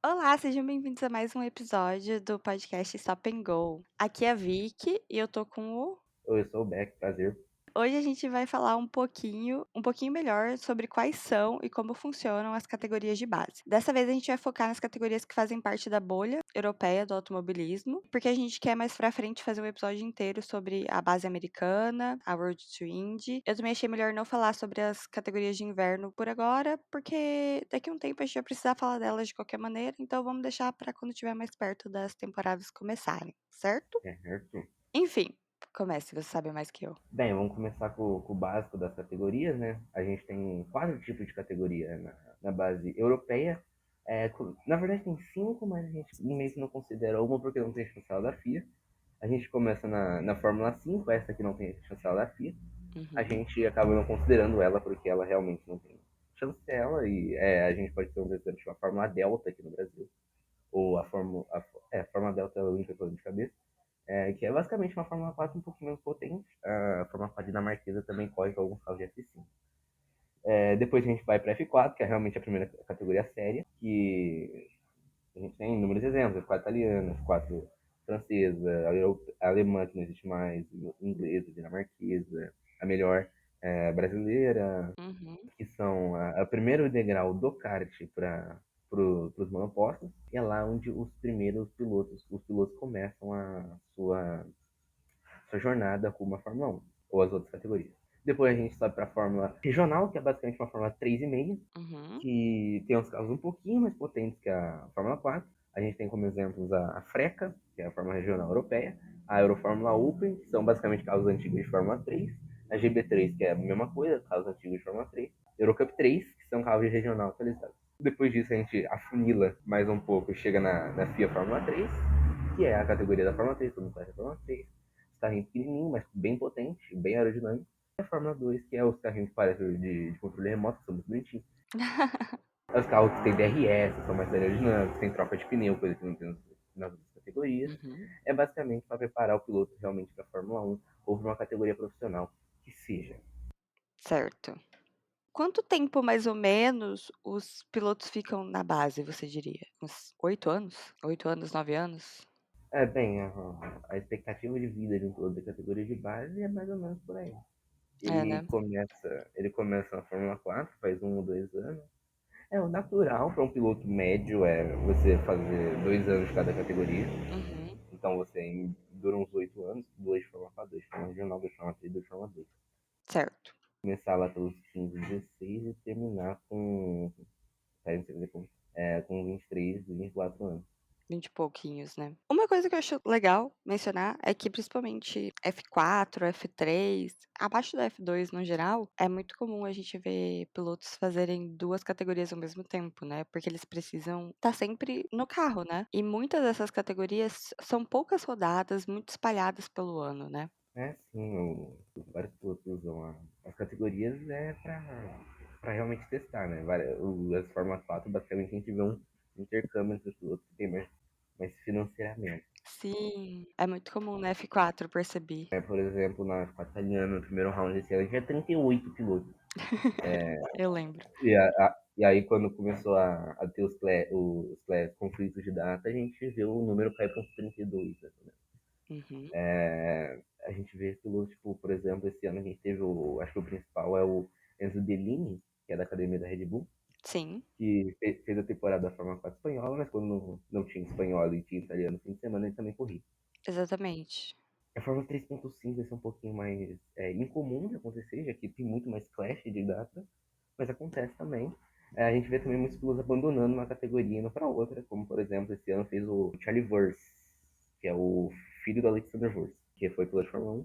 Olá, sejam bem-vindos a mais um episódio do podcast Stop and Go. Aqui é a Vicky e eu tô com o. Oi, eu sou o Beck, prazer. Hoje a gente vai falar um pouquinho melhor sobre quais são e como funcionam as categorias de base. Dessa vez a gente vai focar nas categorias que fazem parte da bolha europeia do automobilismo, porque a gente quer mais pra frente fazer um episódio inteiro sobre a base americana, a World to Indy. Eu também achei melhor não falar sobre as categorias de inverno por agora, porque daqui a um tempo a gente vai precisar falar delas de qualquer maneira, então vamos deixar pra quando estiver mais perto das temporadas começarem, certo? Certo. Enfim, comece, você sabe mais que eu. Bem, vamos começar com o básico das categorias, né? A gente tem 4 tipos de categoria na base europeia. Na verdade tem 5, mas a gente meio que não considera uma porque não tem chancela da FIA. A gente começa na Fórmula 5, essa que não tem chancela da FIA. A Uhum. gente acaba não considerando ela porque ela realmente não tem chancela e a gente pode ter um exemplo de uma Fórmula Delta aqui no Brasil. Ou a Fórmula Delta é a única coisa de cabeça. Que é basicamente uma Fórmula 4 um pouquinho menos potente. A Fórmula 4 dinamarquesa também corre com alguns carros de F5. Depois a gente vai para F4, que é realmente a primeira categoria séria, que a gente tem inúmeros exemplos, F4 italiana, F4 francesa, a alemã que não existe mais, inglesa, dinamarquesa, a melhor brasileira, Uhum. que são a primeiro degrau do kart para os monopostos, e é lá onde os pilotos começam a sua jornada rumo à Fórmula 1 ou as outras categorias. Depois a gente sobe para a Fórmula Regional, que é basicamente uma Fórmula 3,5, Uhum. que tem uns carros um pouquinho mais potentes que a Fórmula 4. A gente tem como exemplos a Freca, que é a Fórmula Regional Europeia, a Eurofórmula Open, que são basicamente carros antigos de Fórmula 3, a GB3, que é a mesma coisa, carros antigos de Fórmula 3, Eurocup 3, que são carros de regional atualizados. Depois disso a gente afunila mais um pouco e chega na FIA Fórmula 3, que é a categoria da Fórmula 3, todo mundo conhece a Fórmula 3, carrinho pequenininho, mas bem potente, bem aerodinâmico. E a Fórmula 2, que é os carrinhos que parecem de controle remoto, que são muito bonitinhos. Os carros que tem DRS, são mais aerodinâmicos, tem troca de pneu, coisa que não tem nas outras categorias. Uhum. É basicamente para preparar o piloto realmente para a Fórmula 1 ou para uma categoria profissional que seja. Certo. Quanto tempo, mais ou menos, os pilotos ficam na base, você diria? Uns 8 anos? 8 anos, 9 anos? Bem, a expectativa de vida de um piloto da categoria de base é mais ou menos por aí. É, Ele né? começa, ele começa na Fórmula 4, faz 1 ou 2 anos. O natural para um piloto médio é você fazer 2 anos de cada categoria. Uhum. Então você dura uns 8 anos, 2 de Fórmula 4, 2 de Fórmula Regional, 2 de Fórmula 3, 2 de Fórmula 2. Certo. Começar lá pelos 15, 16 e terminar com 23, 24 anos. 20 e pouquinhos, né? Uma coisa que eu acho legal mencionar é que principalmente F4, F3, abaixo da F2 no geral, é muito comum a gente ver pilotos fazerem duas categorias ao mesmo tempo, né? Porque eles precisam estar sempre no carro, né? E muitas dessas categorias são poucas rodadas, muito espalhadas pelo ano, né? Sim, vários pilotos usam as categorias para realmente testar, né? As Fórmula 4, basicamente, a gente vê um intercâmbio entre os pilotos que tem mais financiamento. Sim, é muito comum na F4, percebi. Por exemplo, na F4 italiana, no primeiro round desse ano, tinha 38 pilotos. Eu lembro. E aí, quando começou a ter os conflitos de data, a gente viu o número cair para uns 32. Né? Uhum. A gente vê pilotos, tipo, por exemplo, esse ano a gente teve acho que o principal é o Enzo Bellini, que é da academia da Red Bull, Sim, que fez a temporada da Fórmula 4 espanhola, mas quando não tinha espanhol e tinha italiano no fim de semana, ele também corria. exatamente. A Fórmula 3.5 vai ser um pouquinho mais incomum de acontecer, já que tem muito mais clash de data, mas acontece também. A gente vê também muitos pilotos abandonando uma categoria indo para outra, como por exemplo, esse ano fez o Charlie Verse, que é o filho do Alexander Verse, que foi piloto de Fórmula 1.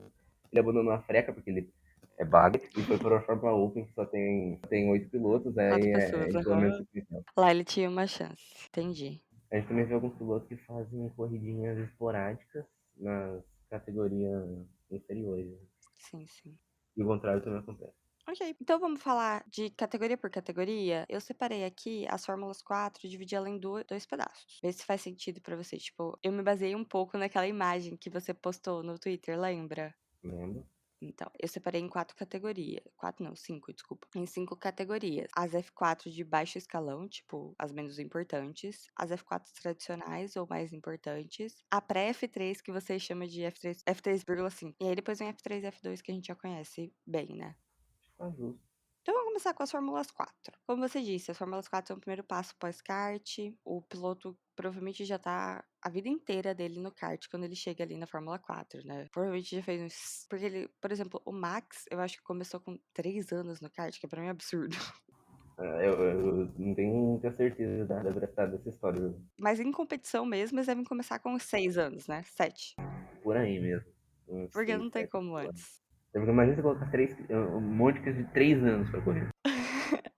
Ele abandonou a freca porque ele é bug e foi para a Fórmula Open, que só tem 8 pilotos, Quatro aí pessoas, ele pelo menos aham. tem potencial. Lá ele tinha uma chance, entendi. A gente também vê alguns pilotos que fazem corridinhas esporádicas nas categorias inferiores. Sim, sim. E o contrário também acontece. Ok, então vamos falar de categoria por categoria. Eu separei aqui as Fórmulas 4 e dividi ela em dois pedaços. Vê se faz sentido pra você. Tipo, eu me baseei um pouco naquela imagem que você postou no Twitter, lembra? Lembra? Então, eu separei em 4 categorias. 4 não, 5, desculpa. Em 5 categorias. As F4 de baixo escalão, tipo, as menos importantes. As F4 tradicionais ou mais importantes. A pré-F3, que você chama de F3, F3,5. E aí depois vem F3 e F2, que a gente já conhece bem, né? Tá justo. Então vamos começar com as Fórmulas 4. Como você disse, as Fórmulas 4 são o primeiro passo pós-kart. O piloto provavelmente já tá a vida inteira dele no kart quando ele chega ali na Fórmula 4, né? Provavelmente já fez uns. Porque ele, por exemplo, o Max, eu acho que começou com 3 anos no kart, que pra mim é absurdo. Eu não tenho muita certeza da veracidade dessa história, viu? Mas em competição mesmo, eles devem começar com uns 6 anos, né? 7. Por aí mesmo. Uns Porque 6, não tem 7 como anos. antes. Então, imagina você colocar um monte de 3 anos pra correr.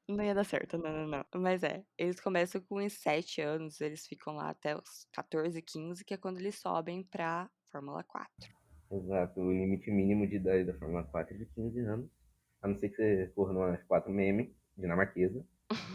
Não ia dar certo, não, não, não. Mas é, eles começam com uns 7 anos, eles ficam lá até os 14, 15, que é quando eles sobem pra Fórmula 4. Exato. O limite mínimo de idade da Fórmula 4 é de 15 anos. A não ser que você corra numa F4 meme, dinamarquesa,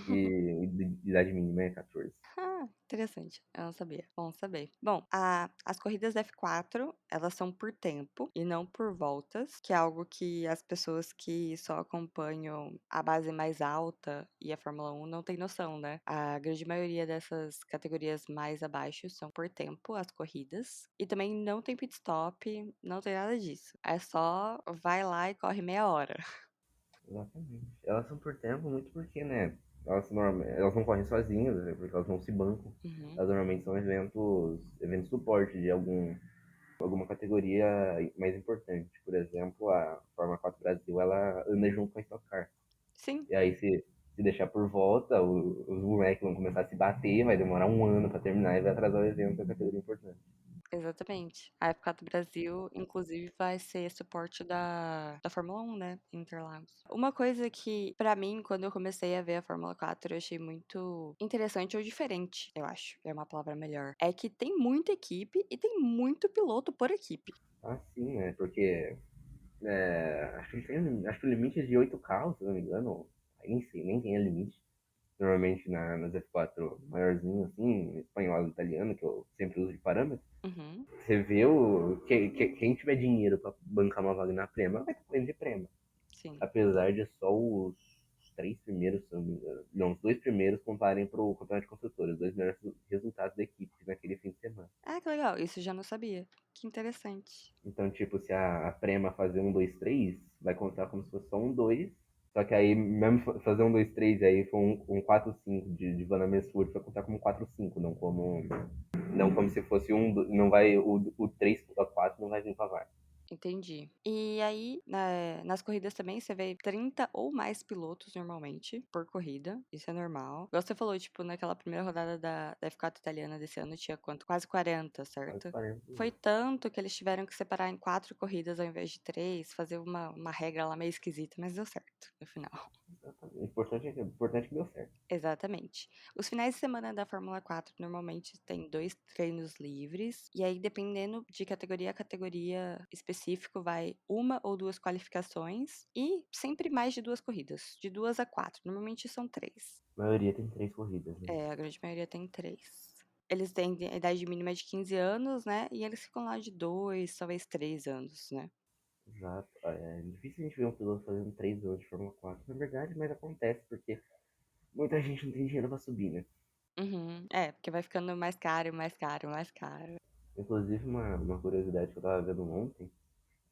que a idade mínima é 14. Ah, interessante. Eu não sabia. Bom saber. Bom, as corridas F4, elas são por tempo e não por voltas, que é algo que as pessoas que só acompanham a base mais alta e a Fórmula 1 não tem noção, né? A grande maioria dessas categorias mais abaixo são por tempo, as corridas. E também não tem pit stop, não tem nada disso. É só vai lá e corre meia hora. Exatamente. Elas são por tempo muito porque, né? Elas não correm sozinhas, né, porque elas não se bancam. Uhum. Elas normalmente são eventos de suporte de alguma categoria mais importante. Por exemplo, a Fórmula 4 Brasil, ela anda junto com a Stock Car. Sim. E aí, se deixar por volta, os moleques vão começar a se bater, vai demorar um ano pra terminar e vai atrasar o evento da categoria importante. Exatamente. A F4 Brasil, inclusive, vai ser suporte da Fórmula 1, né? Em Interlagos. Uma coisa que, pra mim, quando eu comecei a ver a Fórmula 4, eu achei muito interessante ou diferente, eu acho, é uma palavra melhor. É que tem muita equipe e tem muito piloto por equipe. Ah, sim, né? Porque acho que o limite é de 8 carros, se não me engano. Aí nem sei, nem tem limite. Normalmente nas F4 maiorzinho, assim, espanhol, italiano, que eu sempre uso de parâmetro. Uhum, Você vê quem tiver dinheiro pra bancar uma vaga na Prema, vai estar correndo de Prema. sim. Apesar de só os 3 primeiros, se eu não me engano, não, os 2 primeiros contarem pro campeonato de construtores, os 2 melhores resultados da equipe naquele fim de semana. Ah, que legal. Isso eu já não sabia. Que interessante. Então, tipo, se a Prema fazer 1, 2, 3, vai contar como se fosse só 1, 2. Só que aí, mesmo fazer 1, 2, 3, aí for um 4, 5 de Vanna Messur, vai contar como 4, 5, não como se fosse não vai, o 3 a 4 não vai vir pra VAR. Entendi. E aí, nas corridas também, você vê 30 ou mais pilotos normalmente por corrida. Isso é normal. Igual você falou, tipo, naquela primeira rodada da F4 italiana desse ano tinha quanto? Quase 40, Quase certo? 40 Foi minutos. tanto que eles tiveram que separar em 4 corridas ao invés de 3, fazer uma regra lá meio esquisita, mas deu certo no final. O importante é que deu certo. Exatamente. Os finais de semana da Fórmula 4 normalmente tem 2 treinos livres, e aí, dependendo de categoria a categoria específico, vai uma ou duas qualificações e sempre mais de 2 corridas, de 2 a 4. Normalmente são 3. A maioria tem 3 corridas, né? É, a grande maioria tem 3. Eles têm a idade mínima de 15 anos, né? E eles ficam lá de 2, talvez 3 anos, né? Exato. É difícil a gente ver um piloto fazendo 3 anos de Fórmula 4, na verdade, mas acontece porque muita gente não tem dinheiro pra subir, né? Uhum. É, porque vai ficando mais caro, mais caro, mais caro. Inclusive, uma curiosidade que eu tava vendo ontem,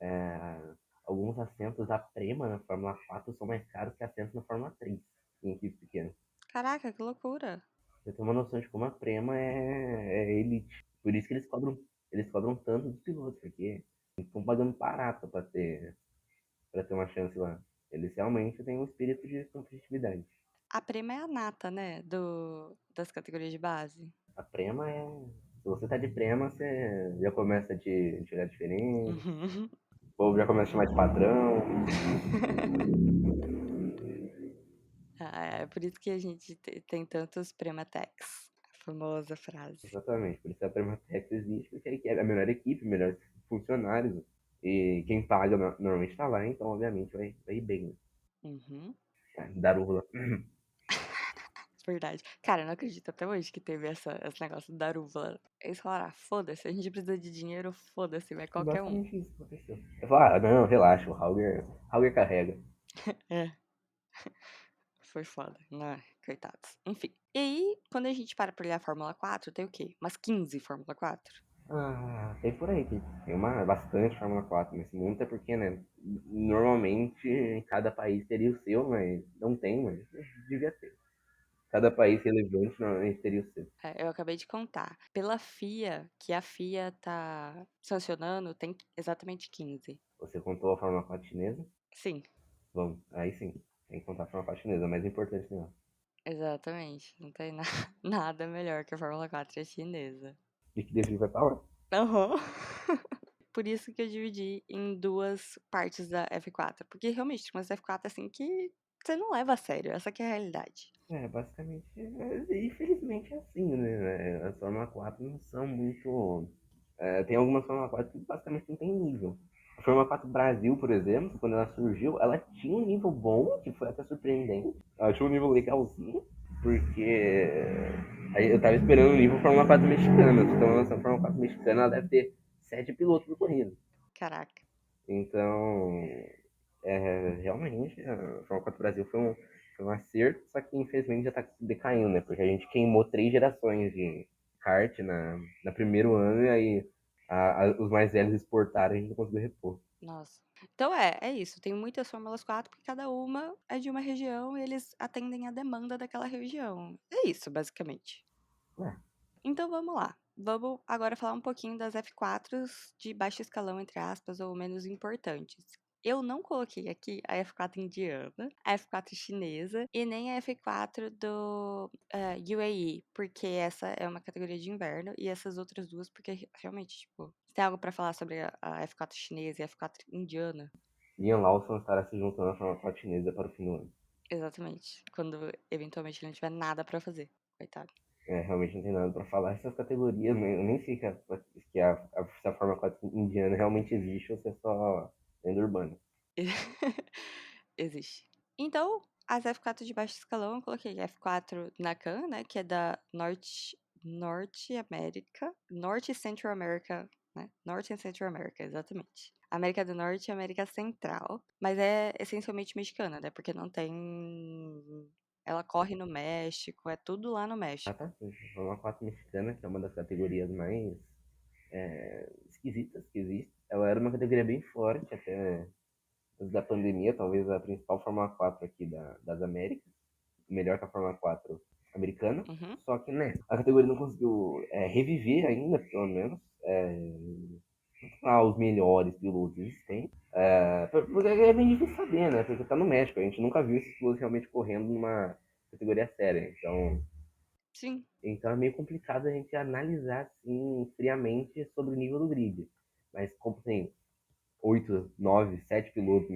é, alguns assentos da Prema na Fórmula 4 são mais caros que assentos na Fórmula 3, em equipe pequena. Caraca, que loucura! Você tem uma noção de como a Prema é elite. Por isso que eles cobram tanto dos pilotos, porque eles estão pagando barato pra ter uma chance lá. Eles realmente têm um espírito de competitividade. A Prema é a nata, né, das categorias de base. A Prema é. Se você tá de Prema, você já começa a te tirar diferente. Uhum. O povo já começa a chamar de patrão. Ah, é por isso que a gente tem tantos Prematex. A famosa frase. Exatamente. Por isso a Prematex existe, porque é a melhor equipe, melhores funcionários. E quem paga normalmente tá lá, então obviamente vai ir bem, né? Uhum. Darúrula. Verdade. Cara, eu não acredito até hoje que teve esse negócio da Arúvula. Eles falaram: "Ah, foda-se, a gente precisa de dinheiro, foda-se, vai Foi qualquer um". basicamente isso que aconteceu. Eu falei, ah, não, relaxa, o Hauger carrega. É, foi foda, né, coitados. Enfim, e aí, quando a gente para pra olhar a Fórmula 4, tem o quê? Umas 15 Fórmula 4? Ah, tem por aí, tem bastante Fórmula 4 nesse mundo, até porque, né, normalmente cada país teria o seu, mas não tem, mas devia ter. Cada país relevante normalmente teria o seu. Eu acabei de contar. Pela FIA, que a FIA tá sancionando, tem exatamente 15. Você contou a Fórmula 4 chinesa? Sim, Vamos, aí sim, tem que contar a Fórmula 4 chinesa, mais importante não. exatamente. Não tem nada melhor que a Fórmula 4 chinesa. De que devia vai pra lá? Aham. Por isso que eu dividi em 2 partes da F4, porque realmente tem umas F4, assim, que você não leva a sério, essa que é a realidade. É, basicamente, infelizmente é assim, né? As Fórmula 4 não são muito. Tem algumas Fórmula 4 que basicamente não tem nível. A Fórmula 4 Brasil, por exemplo, quando ela surgiu, ela tinha um nível bom, que foi até surpreendente. Ela tinha um nível legalzinho, porque aí eu tava esperando o nível Fórmula 4 mexicana. Então, essa Fórmula 4 mexicana ela deve ter 7 pilotos por corrida. Caraca. Então, realmente, a Fórmula 4 Brasil foi um acerto, só que infelizmente já está decaindo, né? Porque a gente queimou 3 gerações de kart na primeiro ano e aí os mais velhos exportaram e a gente não conseguiu repor. Nossa. Então é isso. Tem muitas Fórmulas 4, porque cada uma é de uma região e eles atendem a demanda daquela região. É isso, basicamente. É, Então vamos lá. Vamos agora falar um pouquinho das F4s de baixo escalão, entre aspas, ou menos importantes. Eu não coloquei aqui a F4 indiana, a F4 chinesa e nem a F4 do UAE, porque essa é uma categoria de inverno e essas outras duas, porque realmente, tipo, tem algo pra falar sobre a F4 chinesa e a F4 indiana? Liam Lawson estará se juntando à Fórmula 4 chinesa para o fim do ano. Exatamente. Quando eventualmente ele não tiver nada pra fazer. Coitado. Realmente não tem nada para falar. Essas categorias, né, eu nem sei se a Fórmula 4 indiana realmente existe ou se é só lenda urbana. Existe. Então, as F4 de baixo escalão, eu coloquei F4 Nakam, né, que é da Norte América, Norte e Central America, né? Norte e Central America, exatamente. América do Norte e América Central, mas é essencialmente mexicana, né? Porque não tem. Ela corre no México, é tudo lá no Ah, México. tá. Fórmula 4 mexicana, que é uma das categorias mais esquisitas que existe. Ela era uma categoria bem forte até antes da pandemia, talvez a principal Fórmula 4 aqui das Américas, melhor que a Fórmula 4 americana. Uhum. Só que, né, a categoria não conseguiu reviver ainda, pelo menos, os melhores pilotos existentes. Porque é bem difícil saber, né? Porque tá no México, a gente nunca viu esses pilotos realmente correndo numa categoria séria. Sim. Então é meio complicado a gente analisar assim friamente sobre o nível do grid. Mas como tem 8, 9, 7 pilotos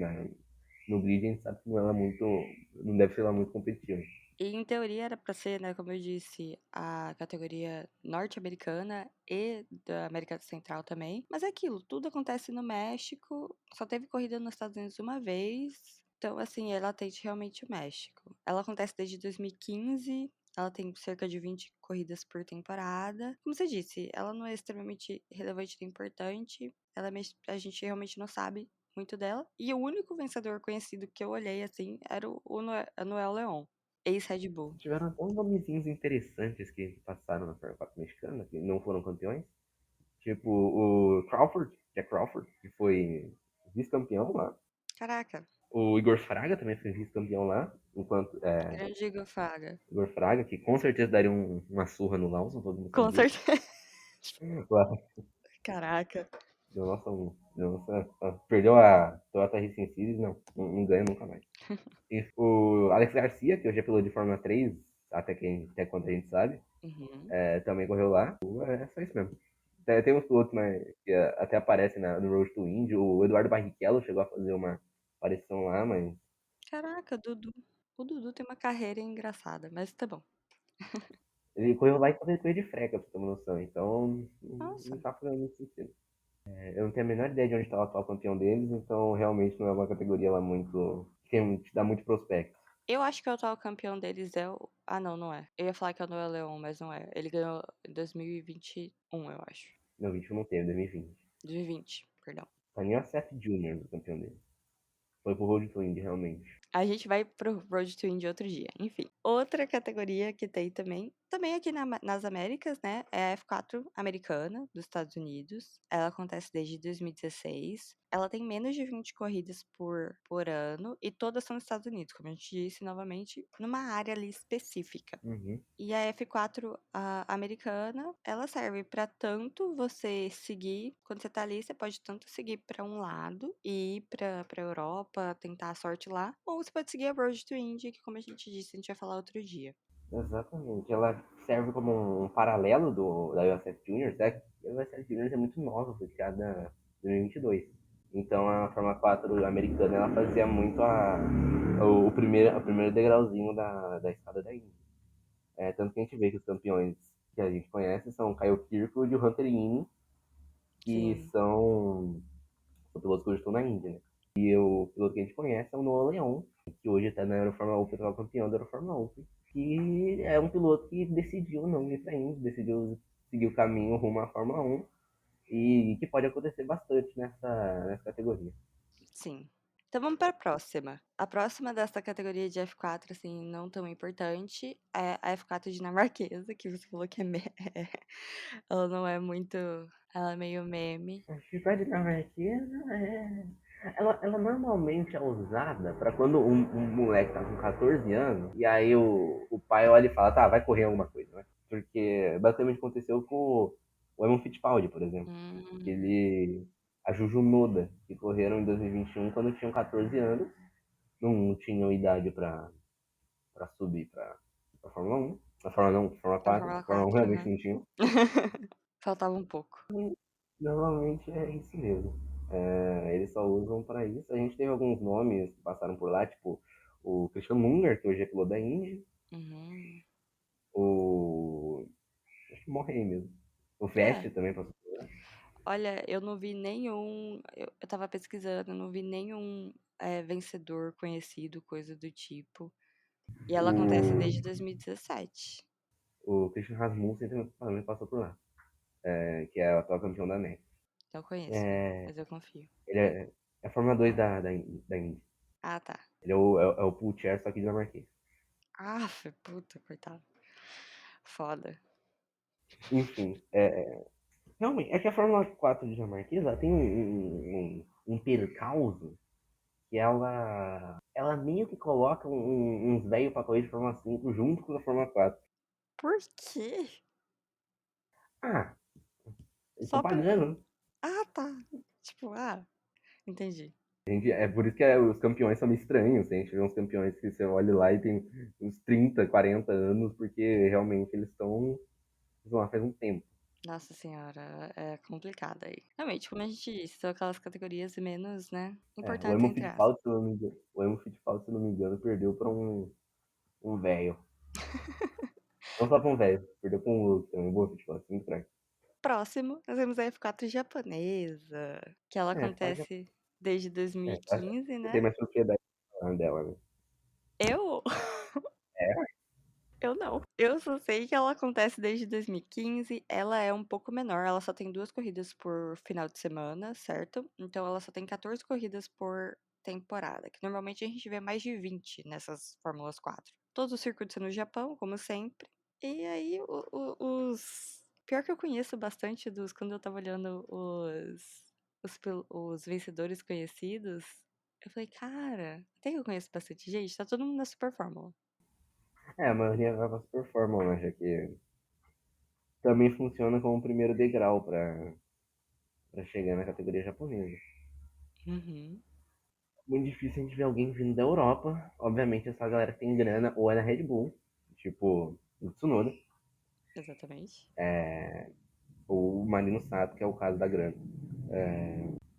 no grid, a gente sabe que não deve ser lá muito competitivo. E em teoria era para ser, né, como eu disse, a categoria norte-americana e da América Central também. Mas é aquilo, tudo acontece no México, só teve corrida nos Estados Unidos uma vez. Então, assim, ela atende realmente o México. Ela acontece desde 2015, ela tem cerca de 20 corridas por temporada. Como você disse, ela não é extremamente relevante nem importante. A gente realmente não sabe muito dela. E o único vencedor conhecido que eu olhei, assim, era o Noel Leon. Ex-Red Bull. Tiveram alguns nomezinhos interessantes que passaram na Fórmula 4 mexicana, que não foram campeões. Tipo o Crawford, Jack Crawford, que foi vice-campeão lá. Caraca, O Igor Fraga também foi vice-campeão lá. Enquanto grande Igor Fraga. Igor Fraga, que com certeza daria uma surra no Lawson, todo mundo sabe Com disso. certeza. Lá, Caraca. perdeu a Toyota Racing Series, não ganha nunca mais. E o Alex Garcia, que hoje é piloto de Fórmula 3, até quanto a gente sabe, Uhum. também correu lá. É só isso mesmo. Tem uns pilotos que até aparecem no Road to Indy. O Eduardo Barrichello chegou a fazer uma aparição lá, mas Caraca, Dudu. O Dudu tem uma carreira engraçada, mas tá bom. ele correu lá e correu de freca, pra você ter uma noção. Então, não Nossa. tá fazendo muito sentido. Eu não tenho a menor ideia de onde está o atual campeão deles, então realmente não é uma categoria lá muito. Que te dá muito prospecto. Eu acho que o atual campeão deles é o. Ah, não, não é. Eu ia falar que é o Noah Leon, mas não é. Ele ganhou em 2021, eu acho. Não, 21 não teve, 2020. 2020, perdão. Tá nem o Seth Jr. o campeão dele. Foi pro Road to Indy, realmente. A gente vai pro Road to Indy outro dia. Enfim, outra categoria que tem também aqui nas Américas, né? É a F4 americana dos Estados Unidos. Ela acontece desde 2016. Ela tem menos de 20 corridas por ano e todas são nos Estados Unidos, como a gente disse novamente, numa área ali específica. Uhum. E a F4 americana, ela serve para tanto você seguir, quando você tá ali, você pode tanto seguir para um lado e ir para Europa, tentar a sorte lá, ou você pode seguir a Road to Indy, que como a gente disse, a gente vai falar outro dia. Exatamente. Ela serve como um paralelo da USF Juniors, né? A USF Juniors é muito nova, foi criada em 2022. Então a Fórmula 4 americana ela fazia muito o primeiro degrauzinho da escada da Indy. Tanto que a gente vê que os campeões que a gente conhece são Kyle Kirkwood e o Hunter Ewing, que Sim, são pilotos que hoje estão na Indy, né? E o piloto que a gente conhece é o Noah Leon, que hoje está na Eurofórmula Open, é o campeão da Eurofórmula Open, que é um piloto que decidiu não ir para a Indy, decidiu seguir o caminho rumo à Fórmula 1 e que pode acontecer bastante nessa categoria. sim. Então vamos para a próxima. A próxima dessa categoria de F4, assim, não tão importante, é a F4 dinamarquesa, que você falou que ela não é muito. Ela é meio meme. A atividade dinamarquesa ela normalmente é usada para quando um moleque tá com 14 anos e aí o pai olha e fala, tá, vai correr alguma coisa, né? Porque basicamente aconteceu com o Eamon Fittipaldi, por exemplo. Hum, Ele, a Juju Noda, que correram em 2021 quando tinham 14 anos, não tinham idade para subir para a Fórmula 1. A Fórmula não, Fórmula a 4. A Fórmula Fórmula 1 4, realmente aham. não tinha. Faltava um pouco. Normalmente é isso mesmo. Eles só usam para isso. A gente teve alguns nomes que passaram por lá, tipo o Christian Munger, que hoje é piloto da Indy, Uhum. o. Acho que morre aí mesmo. O É, Vest também passou por lá. olha, eu não vi nenhum. Eu tava pesquisando, eu não vi nenhum vencedor conhecido, coisa do tipo. E ela acontece O, desde 2017. o Christian Rasmussen também passou por lá, que é o atual campeão da NEC. Não conheço, É, mas eu confio. ele é a Fórmula 2 da Indy. Ah, tá. Ele é o Pool Chair, só que dinamarquês. Aff, puta, coitado. Foda. Enfim, realmente, é que a Fórmula 4 dinamarquesa tem um percalço que ela meio que coloca uns velhos pra correr de Fórmula 5 junto com a Fórmula 4. Por quê? Ah, eles estão Só pra. pagando, né? Ah, tá. Tipo, entendi. É por isso que os campeões são meio estranhos. A gente vê uns campeões que você olha lá e tem uns 30, 40 anos, porque realmente eles estão lá faz um tempo. Nossa senhora, é complicado aí. Realmente, como a gente disse, são aquelas categorias menos, né, O importantes Emo entre aspas. Fittipaldi, se não me engano, se não me engano, perdeu pra um velho. Não só pra um velho, perdeu pra um outro também, um bom Fittipaldi, muito craque. Próximo, nós temos a F4 japonesa, que ela Faz, acontece desde acho 2015, que tem né? mais propriedade dela, né? Eu? É, Eu não. Eu só sei que ela acontece desde 2015. Ela é um pouco menor, ela só tem 2 corridas por final de semana, certo? Então ela só tem 14 corridas por temporada, que normalmente a gente vê mais de 20 nessas Fórmulas 4. Todos os circuitos são no Japão, como sempre. E aí os. Pior que eu conheço bastante dos. Quando eu tava olhando os vencedores conhecidos, eu falei, cara, até que eu conheço bastante gente, tá todo mundo na Super Fórmula. a maioria vai pra Super Fórmula, né? Já que também funciona como um primeiro degrau para chegar na categoria japonesa. Uhum, Muito difícil a gente ver alguém vindo da Europa. Obviamente, essa galera que tem grana ou é na Red Bull, tipo o Tsunoda, exatamente. ou o Marino Sato, que é o caso da grana.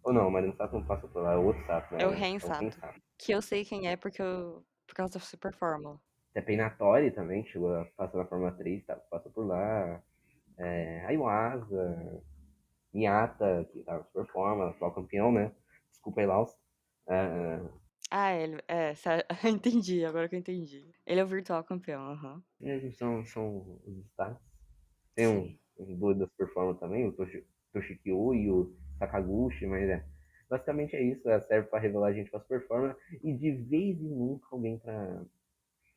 Ou não, o Marino Sato não passa por lá, é o outro Sato, É o né? Ren É o Ken Sato. Sato. Que eu sei quem é por causa da Super Fórmula. Até Peinatori também, que chegou a passar na Fórmula 3, tá, passou por lá. A Iwasa, Miata, que tava na Super Fórmula, atual campeão, né? Desculpa aí, Laos. Ah, ele é, entendi, agora que eu entendi. Ele é o virtual campeão, aham. E a gente são os destaques. Tem Sim, um doido das performances também, o Toshikyo e o Sakaguchi, mas basicamente é isso, serve para revelar a gente com as performances e de vez em nunca alguém pra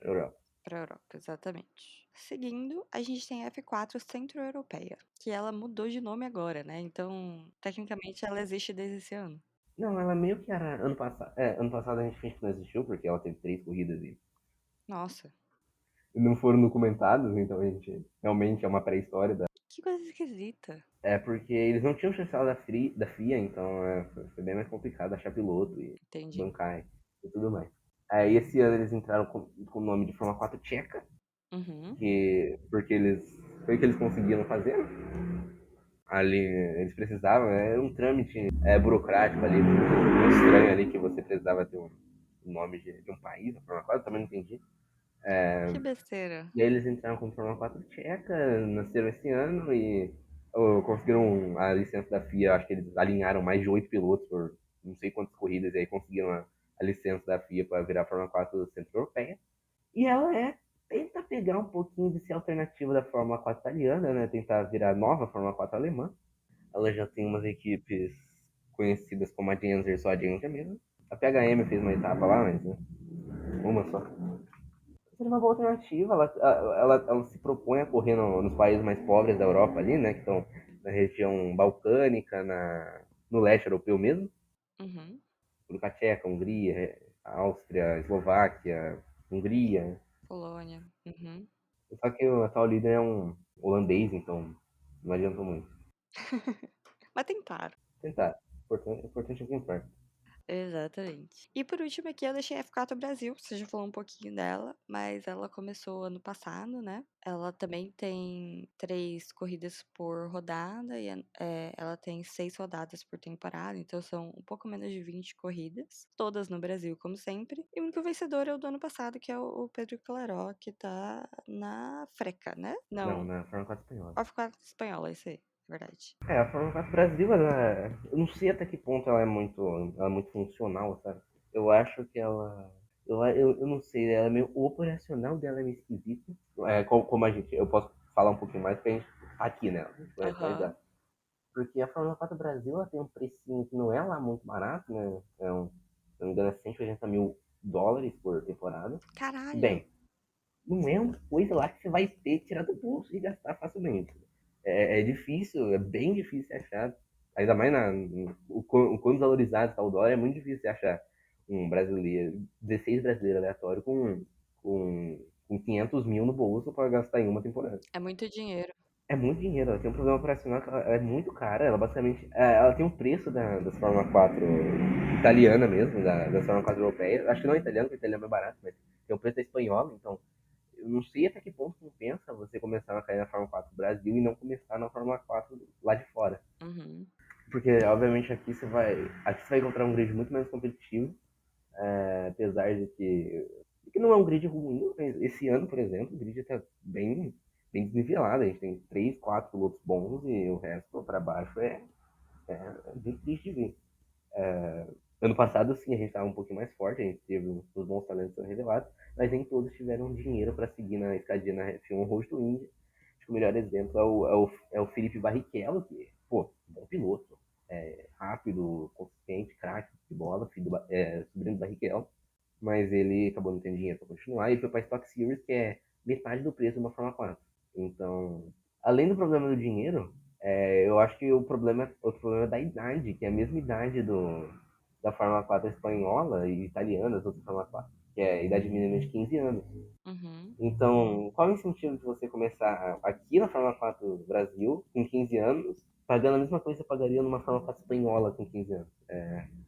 Europa. pra Europa, exatamente. Seguindo, a gente tem a F4 Centro-Europeia, que ela mudou de nome agora, né? Então, tecnicamente, ela existe desde esse ano. Não, ela meio que era ano passado. Ano passado a gente finge que não existiu, porque ela teve 3 corridas Nossa, e não foram documentadas, então a gente realmente é uma pré-história. que coisa esquisita. É porque eles não tinham chancela da FIA, então foi bem mais complicado achar piloto e Entendi. bancar e tudo mais. Aí esse ano eles entraram com o nome de Fórmula 4 Tcheca, Uhum. porque foi o que eles conseguiram fazer, né? Ali eles precisavam, era um trâmite burocrático ali, muito estranho ali, que você precisava ter um nome de um país, a Fórmula 4, eu também não entendi. Que besteira. E aí eles entraram com Fórmula 4 tcheca, nasceram esse ano e conseguiram a licença da FIA. Acho que eles alinharam mais de 8 pilotos por não sei quantas corridas, e aí conseguiram a licença da FIA para virar a Fórmula 4 Centro-Europeia. E ela tenta pegar um pouquinho de ser alternativa da Fórmula 4 italiana, né? Tentar virar a nova Fórmula 4 alemã. Ela já tem umas equipes conhecidas como a Genser, só a Genser mesmo. A PHM fez uma etapa lá, mas né, uma só. Seria uma boa alternativa. Ela se propõe a correr nos países mais pobres da Europa ali, né? Que estão na região balcânica, no leste europeu mesmo. Uhum. República Tcheca, Hungria, Áustria, Eslováquia, Hungria. Polônia. Uhum. Só que o atual líder é um holandês, então não adiantou muito. Mas tentaram. Tentar. Importante é o que importa. Exatamente. E por último aqui eu deixei a F4 Brasil, você já falou um pouquinho dela, mas ela começou ano passado, né? Ela também tem 3 corridas por rodada e ela tem 6 rodadas por temporada, então são um pouco menos de 20 corridas, todas no Brasil, como sempre. E o único vencedor é o do ano passado, que é o Pedro Claró, que tá na Freca, né? Não, Não, na Fórmula 4 espanhola. a F4 espanhola, isso aí, é verdade. A Fórmula 4 Brasil, eu não sei até que ponto ela é muito funcional, sabe? Eu acho que eu não sei, ela é meio, o operacional dela é meio esquisito. Como eu posso falar um pouquinho mais, porque a gente tá aqui, né? A gente vai atualizar. Aham. Porque a Fórmula 4 Brasil, ela tem um precinho que não é lá muito barato, né? Se não me engano, é US$ 180 mil por temporada. Caralho! Bem, não é uma coisa lá que você vai ter que tirar do bolso e gastar facilmente. É difícil, é bem difícil achar, ainda mais o quão desvalorizado está o dólar, é muito difícil achar um brasileiro, 16 brasileiro aleatório com 500 mil no bolso para gastar em uma temporada. É muito dinheiro. É muito dinheiro, ela tem um problema operacional que ela é muito cara, ela basicamente, ela tem um preço das Fórmula 4 italiana mesmo, da Fórmula 4 europeia, acho que não é italiana, porque a italiana é mais barato, mas tem o preço da espanhola, então eu não sei até que ponto compensa você começar a cair na Fórmula 4 do Brasil e não começar na Fórmula 4 lá de fora. Uhum. Porque, obviamente, aqui você vai encontrar um grid muito mais competitivo, apesar de que não é um grid ruim, mas esse ano, por exemplo, o grid está bem desnivelado. A gente tem 3, 4 pilotos bons e o resto para baixo é bem triste de ver. Ano passado, sim, a gente estava um pouquinho mais forte, a gente teve os bons talentos sendo revelados, mas nem todos tiveram dinheiro para seguir na escadinha na F1 Road to Indy. Acho que o melhor exemplo é o Felipe Barrichello, que, pô, bom piloto, rápido, consistente, craque de bola, sobrinho do Barrichello, mas ele acabou não tendo dinheiro para continuar e foi para a Stock Series, que é metade do preço de uma Fórmula 4. Então, além do problema do dinheiro, eu acho que outro problema é da idade, que é a mesma idade da Fórmula 4 espanhola e italiana, das outras Fórmula 4, que é a idade mínima de 15 anos. Uhum. Então, qual é o incentivo de você começar aqui na Fórmula 4 do Brasil, com 15 anos, pagando a mesma coisa que você pagaria numa Fórmula 4 espanhola com 15 anos?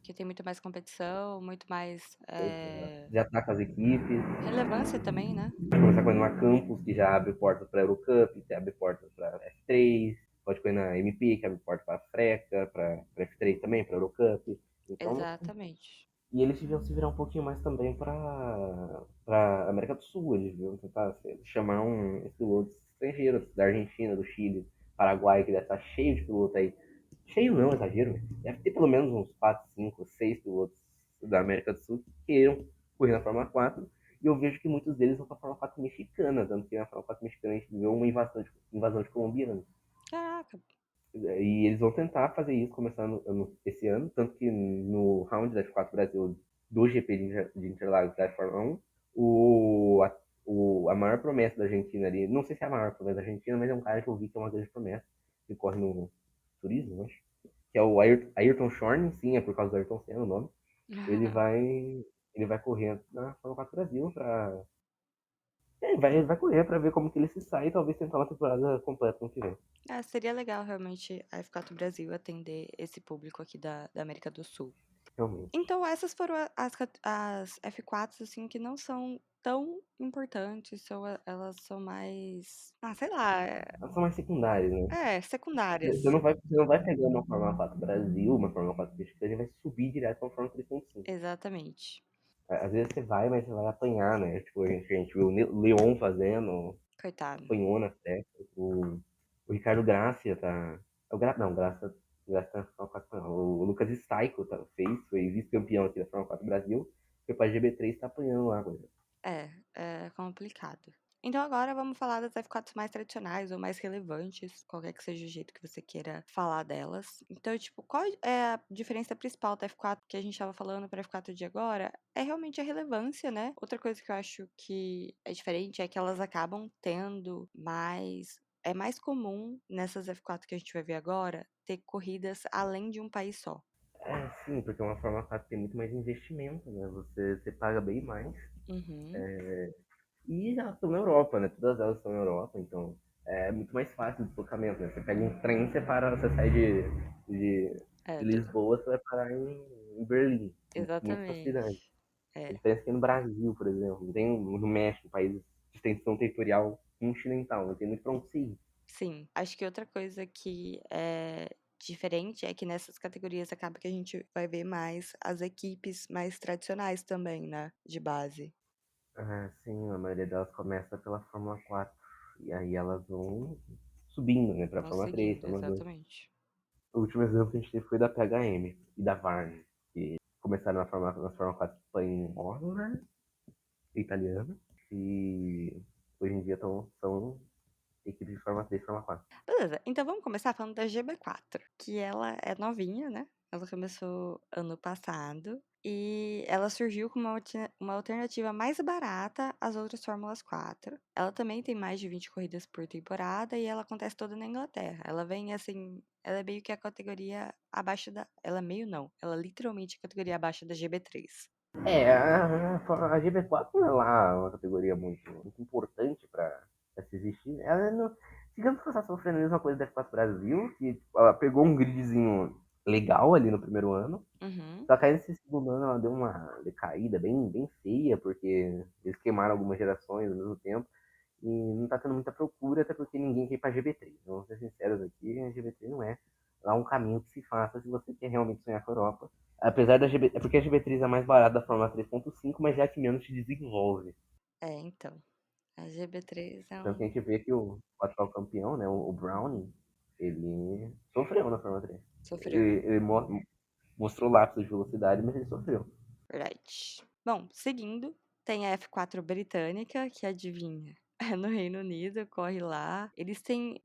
Que tem muito mais competição, muito mais Já tá com as equipes, relevância também, né? pode começar correndo na Campus, que já abre portas para a Eurocup, que abre portas para F3, pode correr na MP, que abre portas para a Freca, para F3 também, para a Eurocup. Então, Exatamente. e eles deviam se virar um pouquinho mais também para América do Sul. Eles deviam tentar chamar uns pilotos estrangeiros, da Argentina, do Chile, Paraguai, que deve estar cheio de piloto aí. Cheio não, exagero. Deve ter pelo menos uns 4, 5, 6 pilotos da América do Sul que queiram correr na Fórmula 4. E eu vejo que muitos deles vão para a Fórmula 4 mexicana, tanto que na Fórmula 4 mexicana a gente viu uma invasão de colombianos. Caraca. E eles vão tentar fazer isso começando esse ano, tanto que no round da F4 Brasil do GP de Interlagos da Fórmula 1, a maior promessa da Argentina ali, não sei se é a maior promessa da Argentina, mas é um cara que eu vi que é uma grande promessa, que corre no turismo, acho, que é o Ayrton Schorn, sim, é por causa do Ayrton Senna o nome. Ele vai, ele vai correr na Fórmula 4 Brasil para vai correr para ver como que ele se sai e talvez tentar uma temporada completa no que vem. Seria legal realmente a F4 Brasil atender esse público aqui da América do Sul. Realmente. Então, essas foram as F4s, assim, que não são tão importantes, elas são mais, sei lá, Elas são mais secundárias, né? secundárias. Você não vai pegar uma Fórmula 4 Brasil, uma Fórmula 4 mexicana e vai subir direto para uma Fórmula 3.5. Exatamente. Às vezes você vai, mas você vai apanhar, né? Tipo, a gente viu o Leon fazendo, Coitado. apanhou na festa. O Ricardo Gracia tá. É o não, Gracia tá na Fórmula 4, não. O Lucas Staico foi vice-campeão aqui da Fórmula 4 Brasil. Foi pra GB3 tá apanhando lá, coisa. É complicado. Então agora vamos falar das F4s mais tradicionais ou mais relevantes, qualquer que seja o jeito que você queira falar delas. Então, tipo, qual é a diferença principal da F4 que a gente estava falando para F4 de agora? É realmente a relevância, né? Outra coisa que eu acho que é diferente é que elas acabam tendo mais. É mais comum nessas F4 que a gente vai ver agora ter corridas além de um país só. É, sim, porque uma Fórmula 4 tem muito mais investimento, né? Você paga bem mais. Uhum. E elas estão na Europa, né? Todas elas estão na Europa, então é muito mais fácil o deslocamento, né? Você pega um trem, você sai de, É, de Lisboa, você vai parar em Berlim, com muita facilidade. exatamente. A É. diferença é que no Brasil, por exemplo, tem no México, país de extensão territorial continental, não tem muito pra onde se ir. Sim, acho que outra coisa que é diferente é que nessas categorias acaba que a gente vai ver mais as equipes mais tradicionais também, né, de base. Ah, sim, a maioria delas começa pela Fórmula 4, e aí elas vão subindo, né, pra Vão Fórmula 3, seguindo, Fórmula 2. exatamente. O último exemplo que a gente teve foi da PHM e da Varne, que começaram na Fórmula 4 espanhola, italiana, e hoje em dia são equipes de Fórmula 3 e Fórmula 4. Beleza, então vamos começar falando da GB4, que ela é novinha, né? Ela começou ano passado e ela surgiu como uma alternativa mais barata às outras Fórmulas 4. Ela também tem mais de 20 corridas por temporada e ela acontece toda na Inglaterra. Ela vem assim, ela é meio que a categoria abaixo da. Ela é meio não, ela é literalmente a categoria abaixo da GB3. A GB4 não é lá uma categoria muito importante para se existir. Ela não, digamos que ela está sofrendo a mesma coisa da F4 Brasil, que tipo, ela pegou um gridzinho legal ali no primeiro ano, Uhum, só que aí nesse segundo ano ela deu uma decaída bem feia, porque eles queimaram algumas gerações ao mesmo tempo. E não tá tendo muita procura, até porque ninguém quer ir pra GB3. Vamos ser sinceros aqui, a GB3 não é lá um caminho que se faça se você quer realmente sonhar com a Europa. Apesar da GB, é porque a GB3 é a mais barata da Fórmula 3.5, mas é a que menos se desenvolve. então. A GB3 é Tanto que a um. gente vê que o atual campeão, né, o Browning, ele sofreu na Fórmula 3. Sofreu. Ele mostrou lapsos de velocidade, mas ele sofreu. Verdade. Bom, seguindo, tem a F4 britânica, que adivinha? É no Reino Unido, corre lá. Eles têm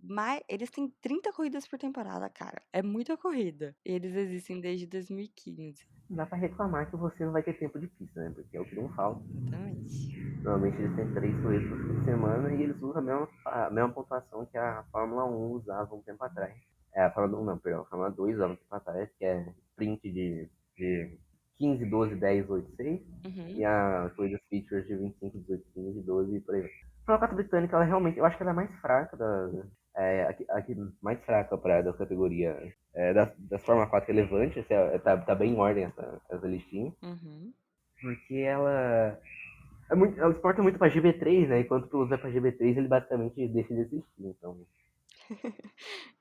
30 corridas por temporada, cara. É muita corrida. E eles existem desde 2015. Não dá pra reclamar que você não vai ter tempo de pista, né? Porque é o que não falta. Exatamente. Normalmente eles têm 3 corridas por semana e eles usam a mesma pontuação que a Fórmula 1 usava um tempo atrás. A Fórmula 1 não, perdão, a Fórmula 2 usava um tempo atrás, que é sprint de 15, 12, 10, 8, 6. Uhum. E a corrida features de 25, 18, 15, 12 e por aí vai. A Fórmula 4 britânica, ela realmente, eu acho que ela é mais fraca aqui mais fraca da categoria das Fórmula 4 relevantes, tá bem em ordem essa listinha, Uhum. porque ela exporta muito pra GB3, né? Enquanto tu usa pra GB3, ele basicamente deixa de existir. Então.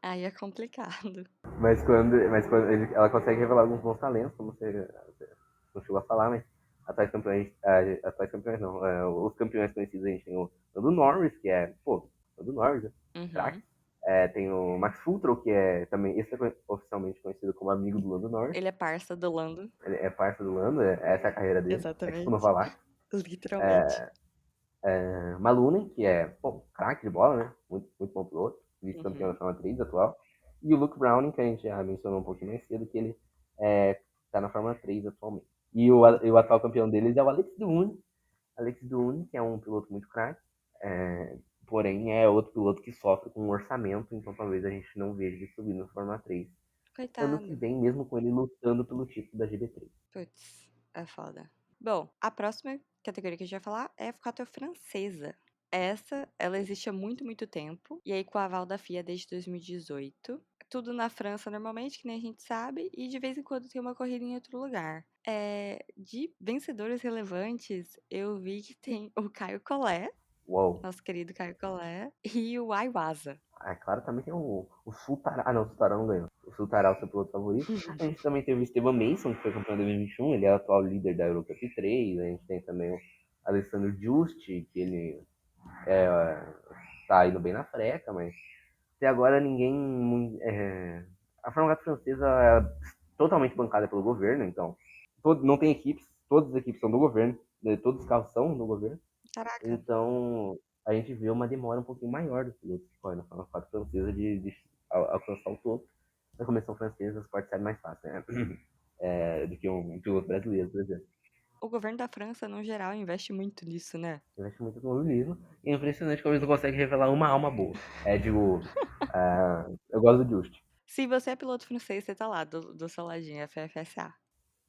Aí é complicado. Ela consegue revelar alguns bons talentos, como você não chegou a falar, mas atuais campeões não, os campeões conhecidos a gente tem o do Norris, que é, pô, o do Norris, Uhum. craque. Tem o Max Fultro, que é também esse é oficialmente conhecido como amigo do Lando Norris. Ele é parça do Lando. Ele é parça do Lando, essa é a carreira dele. É tipo no Exatamente. Valar. Literalmente. Malunen, que é, pô, craque de bola, né? Muito, muito bom piloto, vice-campeão Uhum. da Fórmula 3 atual. E o Luke Browning, que a gente já mencionou um pouquinho mais cedo, que ele tá na Fórmula 3 atualmente. E o atual campeão deles é o Alex Dune. Alex Dune, que é um piloto muito craque, porém é outro piloto que sofre com um orçamento, então talvez a gente não veja ele subindo na Fórmula 3 ano que Coitado. vem, mesmo com ele lutando pelo título da GB3. Putz, é foda. Bom, a próxima categoria que a gente vai falar é F4 francesa. Essa, ela existe há muito, muito tempo. E aí, com o aval da FIA desde 2018. Tudo na França, normalmente, que nem a gente sabe. E de vez em quando tem uma corrida em outro lugar. De vencedores relevantes, eu vi que tem o Caio Collet, Uou! nosso querido Caio Collet, e o Iwasa. Claro, também tem o Sultarão. Ah, não, o Sultarão não ganhou. O Sultarão é o seu piloto favorito. A gente também teve o Esteban Mason, que foi campeão em 2021. Ele é o atual líder da Eurocup 3. A gente tem também o Alessandro Giusti, que ele tá indo bem na freca, mas até agora ninguém. A Fórmula 4 francesa é totalmente bancada pelo governo, então não tem equipes, todas as equipes são do governo, né, todos os carros são do governo, Caraca, então a gente vê uma demora um pouquinho maior dos pilotos que correm na Fórmula 4 francesa de alcançar o topo. Na comissão francesa, as partes saem mais fácil, né? Do que um piloto brasileiro, por exemplo. o governo da França, no geral, investe muito nisso, né? Investe muito no automobilismo. E é impressionante como eles não conseguem revelar uma alma boa. Eu gosto do Just. Se você é piloto francês, você tá lá, do seu ladinho, FFSA.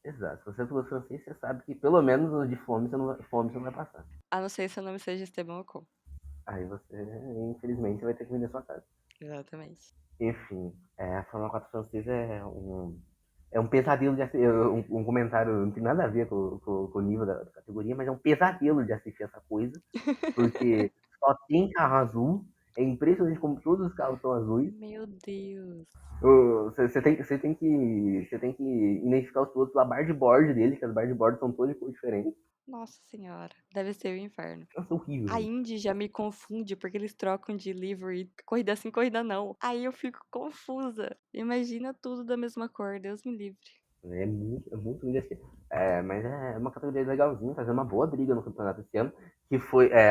Exato. Se você é piloto francês, você sabe que pelo menos de fome você não vai passar. A não ser que seu nome seja Esteban Ocon. Aí você, infelizmente, vai ter que vender sua casa. Exatamente. Enfim, a Fórmula 4 francesa é um pesadelo de assistir. Um comentário não tem nada a ver com o nível da categoria, mas é um pesadelo de assistir essa coisa, porque só tem carro azul. É impressionante como todos os carros são azuis. Meu Deus. Você tem que identificar os pilotos pela bargeboard dele, que as bargeboards são todas de cor diferente. Nossa senhora. Deve ser o inferno. Nossa, horrível, A gente. Indy já me confunde porque eles trocam de livery, corrida sim, corrida não. Aí eu fico confusa. Imagina tudo da mesma cor, Deus me livre. É muito lindo assim. Mas é uma categoria legalzinha, fazendo uma boa briga no campeonato esse ano, que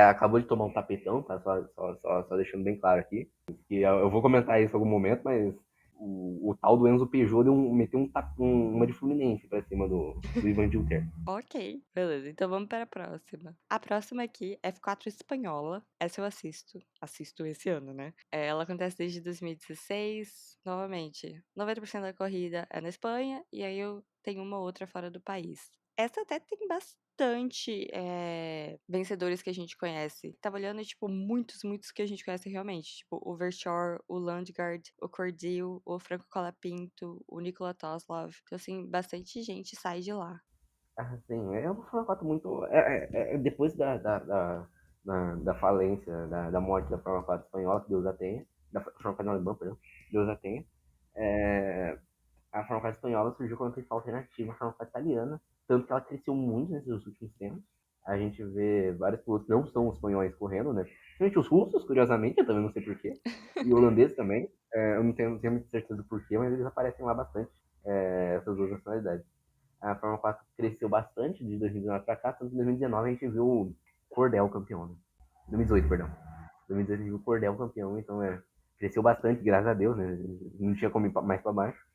acabou de tomar um tapetão, tá? Só deixando bem claro aqui. Que eu vou comentar isso em algum momento, mas o tal do Enzo Peugeot meteu uma de Fluminense pra cima do Ivan Dilter. Ok, beleza. Então vamos para a próxima. A próxima aqui é F4 espanhola. Essa eu assisto. Assisto esse ano, né? Ela acontece desde 2016. Novamente, 90% da corrida é na Espanha. E aí eu tenho uma outra fora do país. Essa até tem bastante vencedores que a gente conhece. Tava olhando, tipo, muitos, muitos que a gente conhece realmente. Tipo, o Verschoor, o Landgaard, o Cordil, o Franco Colapinto, o Nikola Toslov. Então, assim, bastante gente sai de lá. Assim, é uma Fórmula 4 muito. Depois da falência, da morte da Fórmula 4 espanhola, que Deus a tenha, da Fórmula 4 alemã, perdão, Deus a tenha, a Fórmula 4 espanhola surgiu como a principal alternativa à Fórmula 4 italiana, tanto que ela cresceu muito nesses últimos tempos. A gente vê vários pilotos que não são espanhóis correndo, né? Principalmente os russos, curiosamente, eu também não sei porquê, e holandeses também. Eu não tenho muita certeza do porquê, mas eles aparecem lá bastante, essas duas nacionalidades. A Fórmula 4 cresceu bastante de 2019 para cá, tanto que em 2019 a gente viu o Cordel campeão, né? 2018, perdão. 2018 a gente viu o Cordel campeão, então cresceu bastante, graças a Deus, né? Não tinha como ir mais para baixo.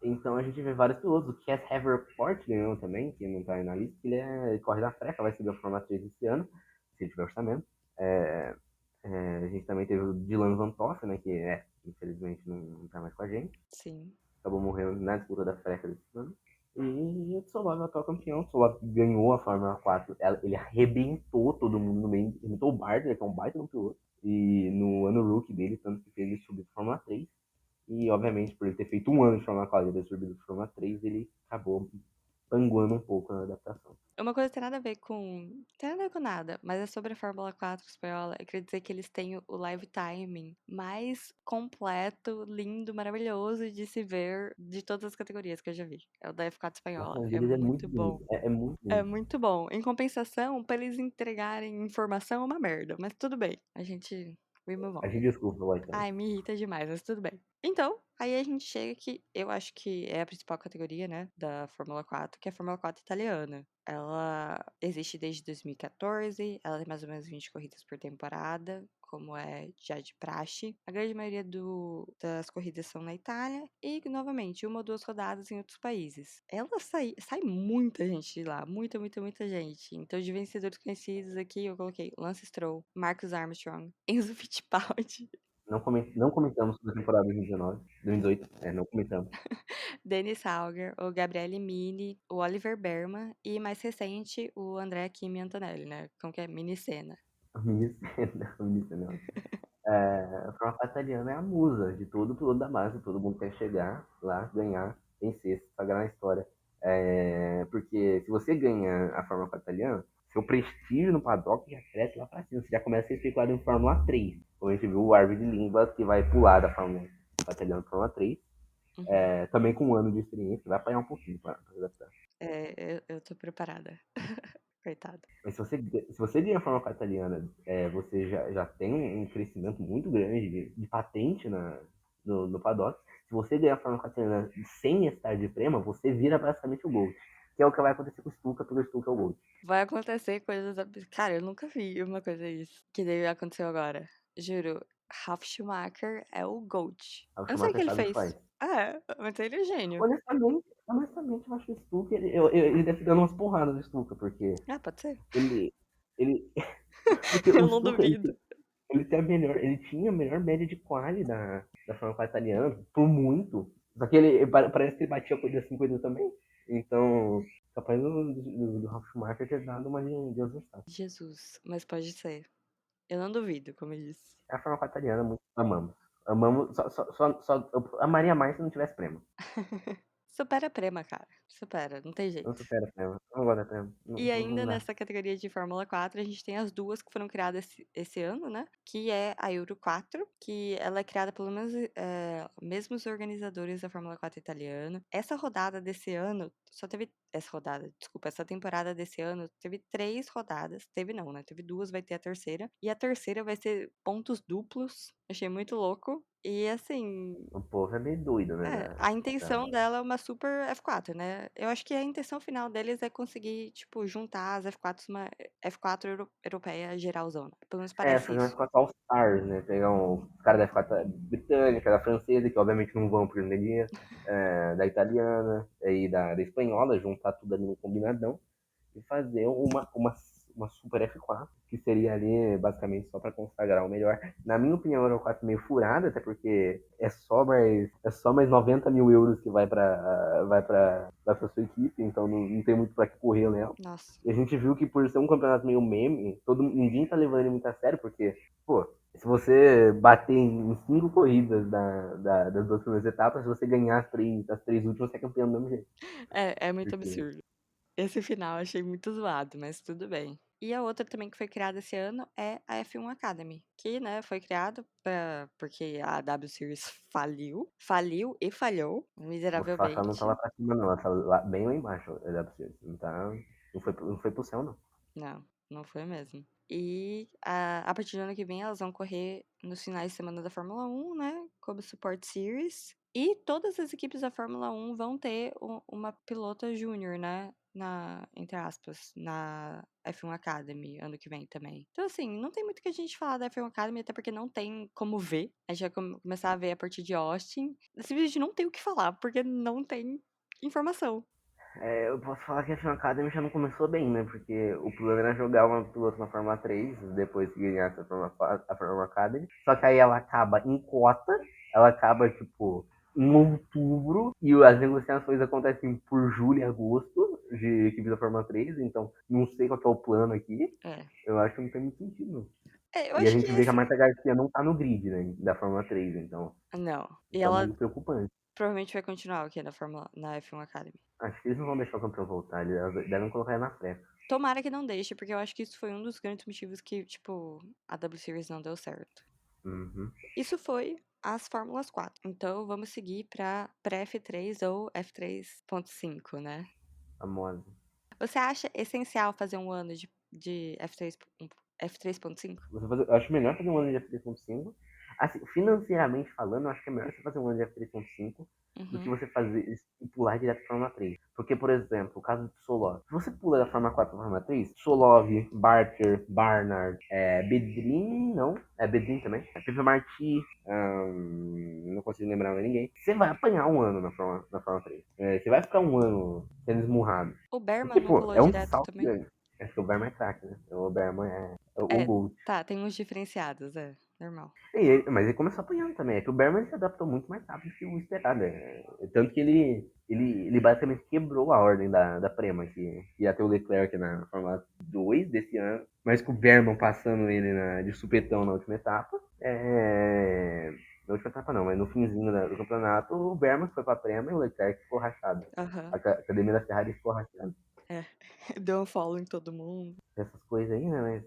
Então a gente vê vários pilotos. O Cass Haverport ganhou também, que não tá aí na lista, ele corre na freca, vai subir a Fórmula 3 esse ano, se ele tiver orçamento. É, a gente também teve o Dylan Van Toff, né, que infelizmente não tá mais com a gente. Sim. Acabou morrendo na disputa da freca desse ano. E o Tsolov é o atual campeão. O Tsolov ganhou a Fórmula 4. Ele arrebentou todo mundo no meio. Arrebentou o Barder, que é um baita no piloto. E no ano rookie dele, tanto que fez ele subir para Fórmula 3. E, obviamente, por ele ter feito um ano de Fórmula 4 e ter subido para Fórmula 3, ele acabou panguando um pouco na adaptação. Uma coisa que tem nada a ver com. Tem nada a ver com nada, mas é sobre a Fórmula 4 espanhola. Eu queria dizer que eles têm o live timing mais completo, lindo, maravilhoso de se ver de todas as categorias que eu já vi. É o da F4 Nossa, espanhola. um É deles é muito muito bom. bonito. É muito É bonito. muito bom. Em compensação, pra eles entregarem informação é uma merda, mas tudo bem. A gente. remove A on. gente desculpa o White Noise. Ai, me irrita demais, mas tudo bem. Então, aí a gente chega que eu acho que é a principal categoria, né, da Fórmula 4, que é a Fórmula 4 italiana. Ela existe desde 2014, ela tem mais ou menos 20 corridas por temporada, como é já de praxe. A grande maioria das corridas são na Itália e, novamente, uma ou duas rodadas em outros países. Ela sai muita gente de lá, muita, muita, muita gente. Então, de vencedores conhecidos aqui, eu coloquei Lance Stroll, Marcus Armstrong, Enzo Fittipaldi, Não comentamos sobre a temporada 2019, 2018. Não comentamos. Dennis Hauger, o Gabriele Mini, o Oliver Berman e, mais recente, o Andrea Kimi Antonelli, né? Como que é? Minicena. A Minicena, a Minicena. A Fórmula italiana é a musa de todo piloto da massa. Todo mundo quer chegar lá, ganhar, vencer, se sagrar na história. Porque se você ganha a Fórmula italiana, seu prestígio no paddock já cresce lá pra cima. Você já começa a ser especulado em Fórmula 3. Como a gente viu o Arvid Lindbergh, que vai pular da Fórmula italiana para Fórmula 3. Uhum. Também com um ano de experiência, vai apanhar um pouquinho para adaptar. Eu tô preparada. Coitado. Mas se você ganha a Fórmula italiana, você já tem um crescimento muito grande de patente no paddock. Se você ganhar a Fórmula italiana sem estar de prema, você vira basicamente o Gold. Que é o que vai acontecer com o Stuka, porque o Stuka é o Gold. Vai acontecer coisas. Cara, eu nunca vi uma coisa isso. Que daí aconteceu agora. Juro. Ralf Schumacher é o GOAT. Aí o Eu não sei o que Schumacher ele sabe o que fez. faz. Mas ele é gênio. Honestamente, eu acho que o Stuka, ele deve estar dando umas porradas no Stuka, porque Ah, pode ser. ele, ele, porque Eu o não Stuka, duvido. ele tinha a melhor média de quali da Fórmula italiana, por muito. Só que parece que ele batia coisa assim, coisa também. Então, capaz do Ralf Schumacher ter dado uma de Deus Verstappen. Jesus, mas pode ser. Eu não duvido, como eu disse. É a Fórmula italiana, muito amamos. Amamos, só eu amaria mais se não tivesse prêmio. Supera a Prema, cara. Supera, não tem Não jeito. supera prêmio. Eu não gosto da prêmio. Não, E não ainda dá. nessa categoria de Fórmula 4, a gente tem as duas que foram criadas esse ano, né? Que é a Euro 4, que ela é criada pelos mesmos organizadores da Fórmula 4 italiana. Essa rodada desse ano só teve. Essa rodada, desculpa, essa temporada desse ano teve 3 rodadas. Teve não, né? Teve 2, vai ter a terceira. E a terceira vai ser pontos duplos. Achei muito louco. E assim, O povo é meio doido, né? a intenção dela é uma super F4, né? Eu acho que a intenção final deles é conseguir, tipo, juntar as F4s, uma F4 europeia geralzona. Pelo menos parece Fazer uma isso. F4 All Stars, né? Pegar um cara da F4 britânica, da francesa, que obviamente não vão por energia, da italiana e da espanhola, juntar tudo ali no combinadão e fazer uma Super F4, que seria ali basicamente só para consagrar o melhor. Na minha opinião, era um 4 meio furada, até porque é só mais 90 mil euros que vai para sua equipe, então não tem muito para que correr, né? Nossa. E a gente viu que por ser um campeonato meio meme, ninguém tá levando ele muito a sério, porque, pô, se você bater em 5 corridas das 2 primeiras etapas, se você ganhar as três últimas, você é campeão do mesmo jeito. É muito Porque absurdo. Esse final eu achei muito zoado, mas tudo bem. E a outra também que foi criada esse ano é a F1 Academy, que, né, foi criada porque a W Series faliu e falhou vou te falar que ela não tá lá miseravelmente. pra cima, não. Ela tá bem lá embaixo, não foi pro céu, não. Não, não foi mesmo. E a partir do ano que vem elas vão correr nos finais de semana da Fórmula 1, né? Como Support Series. E todas as equipes da Fórmula 1 vão ter uma pilota júnior, né? Entre aspas, na F1 Academy ano que vem também. Então, assim, não tem muito que a gente falar da F1 Academy, até porque não tem como ver. A gente vai começar a ver a partir de Austin. Simplesmente não tem o que falar, porque não tem informação. Eu posso falar que a F1 Academy já não começou bem, né? Porque o plano era jogar uma piloto na Fórmula 3, depois que ganhasse a Fórmula Academy. Só que aí ela acaba em cota, ela acaba, tipo, em outubro, e as negociações acontecem por julho e agosto de equipe da Fórmula 3, então não sei qual que é o plano aqui. É. Eu acho que não tem muito sentido, não. Eu E a acho que gente vê que a esse. Marta Garcia não tá no grid, né, da Fórmula 3, então Não. E isso é ela muito preocupante. provavelmente vai continuar aqui na F1 Academy. Acho que eles não vão deixar o campeão voltar, eles devem colocar ele na freca. Tomara que não deixe, porque eu acho que isso foi um dos grandes motivos que, tipo, a W Series não deu certo. Uhum, Isso foi as Fórmulas 4. Então vamos seguir para pré-F3 ou F3.5, né? famosa. Você acha essencial fazer um ano de F3 F3.5? Eu acho melhor fazer um ano de F3.5. Assim, financeiramente falando, eu acho que é melhor você fazer um ano de F3.5 do que Uhum. você fazer e pular direto para Fórmula 3. Porque, por exemplo, o caso de Solov. Se você pula da Fórmula 4 para Fórmula 3, Solov, Barter, Barnard, Bedrin, não. É Bedrin também. Pepe Marti, não consigo lembrar mais ninguém. Você vai apanhar um ano na Fórmula 3. Você vai ficar um ano sendo esmurrado. O Berman Porque, não pô, pulou é um direto salto também? grande. Acho que o Berman é craque, né? O Berman é o É, Gold. tá, tem uns diferenciados, é, normal. Mas ele começou apanhando também. É que o Berman se adaptou muito mais rápido que o esperado. Tanto que ele basicamente quebrou a ordem da Prema, que ia ter o Leclerc na Fórmula 2 desse ano, mas com o Berman passando ele de supetão na última etapa. Na última etapa não, mas no finzinho do campeonato, o Berman foi pra Prema e o Leclerc ficou rachado. Aham, A academia da Ferrari ficou rachada. é. Deu um follow em todo mundo. Essas coisas aí, né? Mas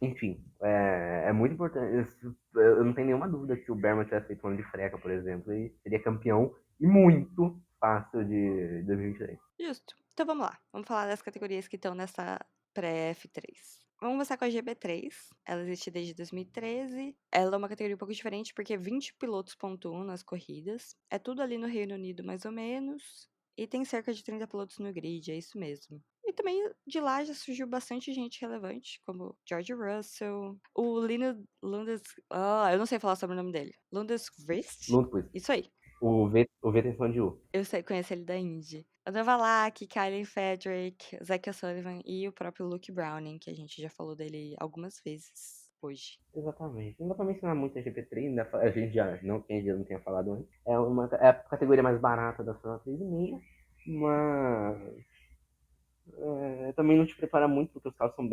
enfim, é muito importante. Eu não tenho nenhuma dúvida que se o Berman tivesse feito um ano de freca, por exemplo, ele seria campeão e muito fácil de 2023. Justo. Então vamos lá. Vamos falar das categorias que estão nessa pré-F3. Vamos começar com a GB3. Ela existe desde 2013. Ela é uma categoria um pouco diferente porque 20 pilotos pontuam nas corridas. É tudo ali no Reino Unido, mais ou menos. E tem cerca de 30 pilotos no grid, é isso mesmo. E também de lá já surgiu bastante gente relevante, como George Russell, o Lino Lundes. Ah, eu não sei falar sobre o nome dele. Lundqvist? Lundqvist. Isso aí. O V tem fã de U. Eu sei, conheço ele da Indy. O Novalak, Kylie Frederick, Zac O'Sullivan e o próprio Luke Browning, que a gente já falou dele algumas vezes hoje. Exatamente. Não dá pra mencionar muito a GP3, né? A gente já não, quem já não tenha falado antes. É a categoria mais barata da Fórmula 3,5, mas também não te prepara muito, porque os carros são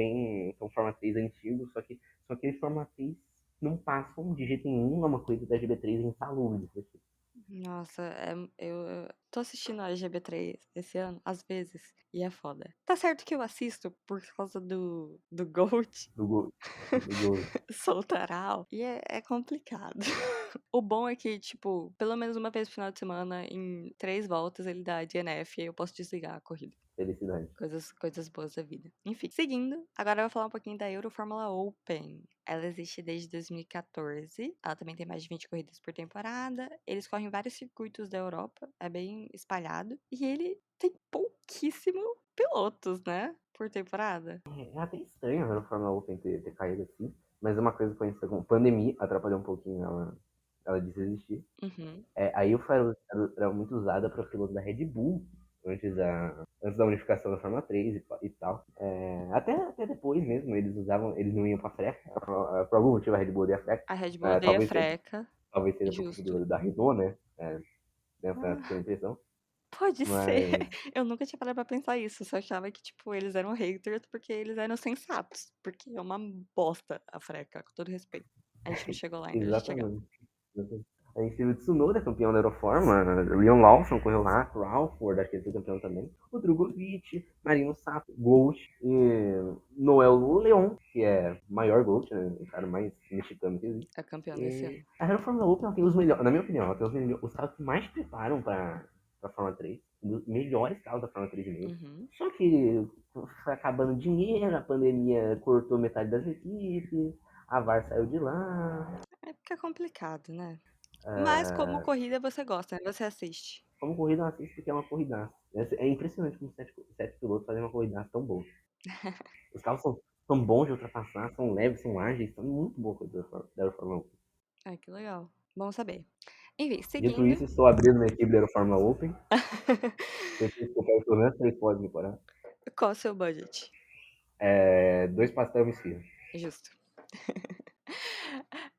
Fórmula 3 antigos, só que aqueles Fórmula 3 não passam de jeito nenhum a uma coisa da GB3 insalubre. Nossa, eu tô assistindo a GB3 esse ano, às vezes, e é foda. Tá certo que eu assisto por causa do Gold, Do gol. Do gol. Soltaral, e é complicado. O bom é que, tipo, pelo menos uma vez no final de semana, em 3 voltas, ele dá DNF e aí eu posso desligar a corrida. Felicidade. Coisas boas da vida. Enfim, seguindo, agora eu vou falar um pouquinho da Eurofórmula Open. Ela existe desde 2014. Ela também tem mais de 20 corridas por temporada. Eles correm em vários circuitos da Europa, é bem espalhado. E ele tem pouquíssimo pilotos, né? Por temporada. É até estranho a Fórmula Open ter caído assim, mas uma coisa que conhecida como pandemia atrapalhou um pouquinho ela de existir. Uhum. Aí o Faro era muito usada para piloto da Red Bull antes da unificação da Fórmula 3 e tal. Até depois mesmo, eles não iam para a freca. Por algum motivo a Red Bull odeia a freca. A Red Bull odeia freca. Talvez seja por conta Justo. da Renault, né? Nessa Ah, pequena impressão. pode ser. Mas, Eu nunca tinha parado pra pensar isso. Eu só achava que, tipo, eles eram haters porque eles eram sensatos. Porque é uma bosta a freca, com todo respeito. A gente não chegou lá ainda, a gente chega. exatamente. A gente teve o Tsunoda, campeão da Euroforma, Leon Lawson correu lá, Crawford, acho que ele foi campeão também, o Drogovic, Marino Sato, Gold, e Noel Leon, que é o maior Gold, né, o cara mais mexicano que existe. É campeão desse E ano. a Eurofórmula Open ela tem os melhores, na minha opinião, ela tem os carros que mais preparam para a Fórmula 3, os melhores carros da Fórmula 3 mesmo. Uhum. Só que foi acabando dinheiro, a pandemia cortou metade das equipes, a VAR saiu de lá. É porque é complicado, né? Mas como É, corrida você gosta, né? Você assiste. como corrida eu assisto porque é uma corridaça. É impressionante como sete pilotos fazem uma corridaça tão boa. Os carros são bons de ultrapassar, são leves, são ágeis, são muito boa coisa da Fórmula 1. Ai, que legal. Bom saber. Enfim, Dito seguindo. isso, estou abrindo minha equipe da Fórmula Open. Certeza que eu quero pelo menos 3 pódios temporada. Qual o seu budget? 2 pastel esfirra. Justo.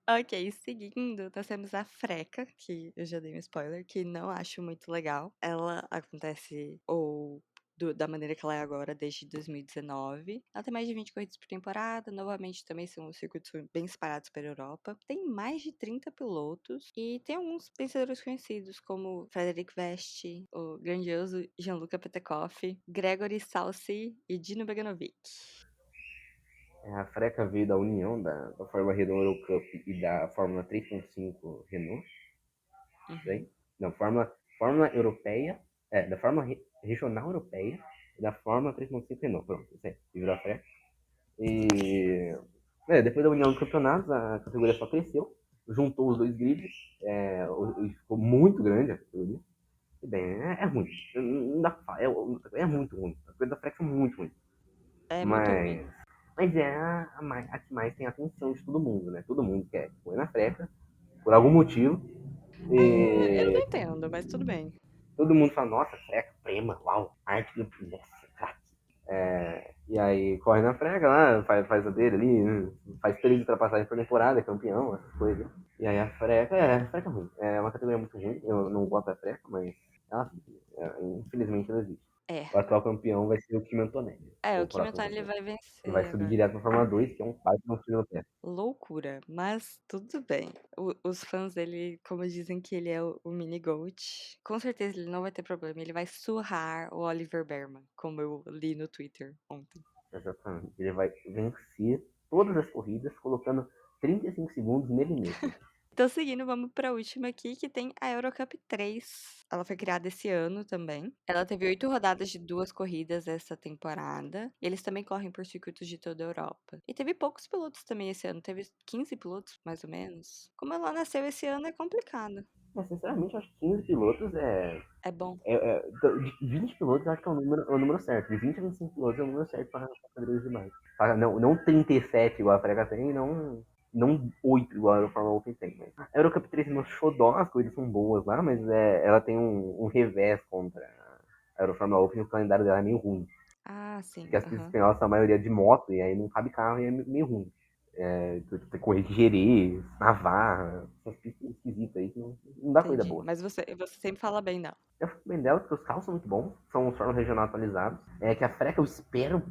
Ok, seguindo, nós temos a Freca, que eu já dei um spoiler, que não acho muito legal. Ela acontece, ou da maneira que ela é agora, desde 2019. Ela tem mais de 20 corridas por temporada, novamente também são circuitos bem espalhados pela Europa. Tem mais de 30 pilotos e tem alguns vencedores conhecidos, como Frederic Vest, o grandioso Gianluca Petekoff, Gregory Salsi e Dino Beganovic. A Freca veio da união da Fórmula Renault Eurocup e da Fórmula 3.5 Renault. Uhum. Bem? Não, Fórmula Europeia, da Fórmula Regional Europeia e da Fórmula 3.5 Renault. Pronto, isso aí, virou a Freca. E Depois da união dos campeonatos, a categoria só cresceu, juntou os dois grids, e ficou muito grande a categoria. E bem, é ruim. Não dá pra falar, é muito ruim. A coisa da Frex é muito ruim. É muito ruim. Mas é a que mais tem a atenção de todo mundo, né? Todo mundo quer correr na Freca, por algum motivo. Eu não E entendo, mas tudo bem. todo mundo fala, nossa, Freca, Prema, uau, arte, nossa, craque. E aí corre na Freca lá, faz a dele ali, faz 3 ultrapassagens por temporada, é campeão, essas coisas. E aí a Freca é ruim. É uma categoria muito ruim, eu não gosto da Freca, mas ela, infelizmente ela existe. É. O atual campeão vai ser o Kim Antonelli, O o Kim próximo Antonelli campeão. vai Que vai vencer subir agora. direto pra Fórmula 2, que é um pai que não tiro no pé. Loucura, mas tudo bem. Os fãs dele, como dizem que ele é o mini GOAT, com certeza ele não vai ter problema. Ele vai surrar o Oliver Behrman, como eu li no Twitter ontem. Exatamente. Ele vai vencer todas as corridas, colocando 35 segundos nele mesmo. Então, seguindo, vamos para a última aqui, que tem a Eurocup 3. Ela foi criada esse ano também. Ela teve 8 rodadas de 2 corridas essa temporada. E eles também correm por circuitos de toda a Europa. E teve poucos pilotos também esse ano. Teve 15 pilotos, mais ou menos. Como ela nasceu esse ano, é complicado. Mas, sinceramente, eu acho que 15 pilotos É bom. de 20 pilotos, eu acho que é o número certo. De 20 a 25 pilotos é o número certo para categorias de base. Não 37 igual a Frega tem, não 8 igual a Fórmula 1 tem. Mas a Eurocup 3 é meu xodó, as corridas são boas lá, mas ela tem um revés contra a Eurofórmula Open e o calendário dela é meio ruim. Ah, sim. Porque as pistas Aham. espanholas são a maioria de moto, e aí não cabe carro e é meio ruim. Tu tem que correr de Jerez, Navarra, essas pistas esquisitas aí que não dá corrida Entendi. boa. Mas você sempre fala bem dela. Eu fico bem dela porque os carros são muito bons, são os formas regional atualizados. Que a Freca eu espero,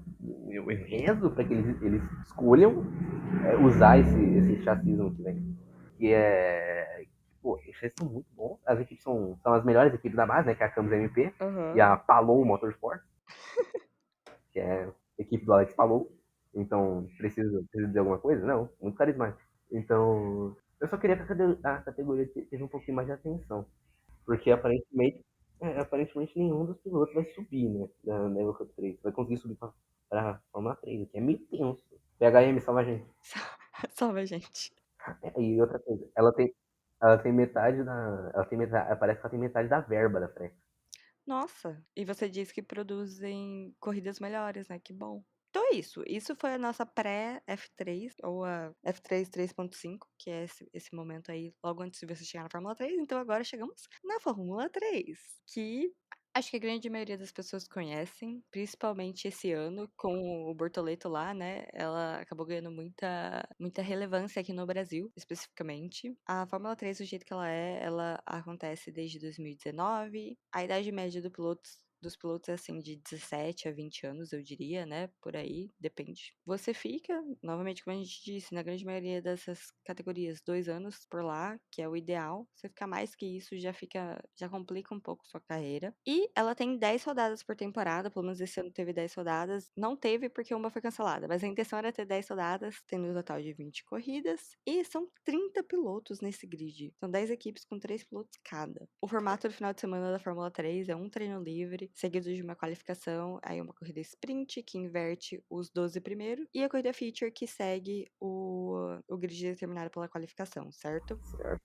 eu rezo para que eles escolham usar esse chassi no que vem. Que é. Pô, esses chassis são muito bons. As equipes são as melhores equipes da base, né? Que é a Camus MP e Aham. a Palou Motorsport, que é a equipe do Alex Palou. Então, precisa dizer alguma coisa? Não, muito carismático. Então, eu só queria que a categoria tivesse um pouquinho mais de atenção. Porque aparentemente nenhum dos pilotos vai subir, né? Na Evo Cup 3. Vai conseguir subir pra Fórmula 3, o que é meio tenso. PHM, salva a gente. Salve a gente. E outra coisa, ela tem metade da. Parece que ela tem metade da verba da Freca. Nossa, e você disse que produzem corridas melhores, né? Que bom. Então é isso. Isso foi a nossa pré-F3, ou a F3 3.5, que é esse momento aí, logo antes de você chegar na Fórmula 3. Então agora chegamos na Fórmula 3, que acho que a grande maioria das pessoas conhecem, principalmente esse ano, com o Bortoleto lá, né? Ela acabou ganhando muita relevância aqui no Brasil, especificamente. A Fórmula 3, do jeito que ela acontece desde 2019. A idade média dos pilotos é assim de 17 a 20 anos, eu diria, né? Por aí, depende. Você fica, novamente, como a gente disse, na grande maioria dessas categorias, 2 anos por lá, que é o ideal. Você ficar mais que isso já complica um pouco sua carreira. E ela tem 10 rodadas por temporada, pelo menos esse ano teve 10 rodadas. Não teve porque uma foi cancelada, mas a intenção era ter 10 rodadas, tendo um total de 20 corridas. E são 30 pilotos nesse grid. São 10 equipes com 3 pilotos cada. O formato do final de semana da Fórmula 3 é um treino livre, seguido de uma qualificação, aí uma corrida sprint, que inverte os 12 primeiros, e a corrida feature, que segue o grid determinado pela qualificação, certo? Certo?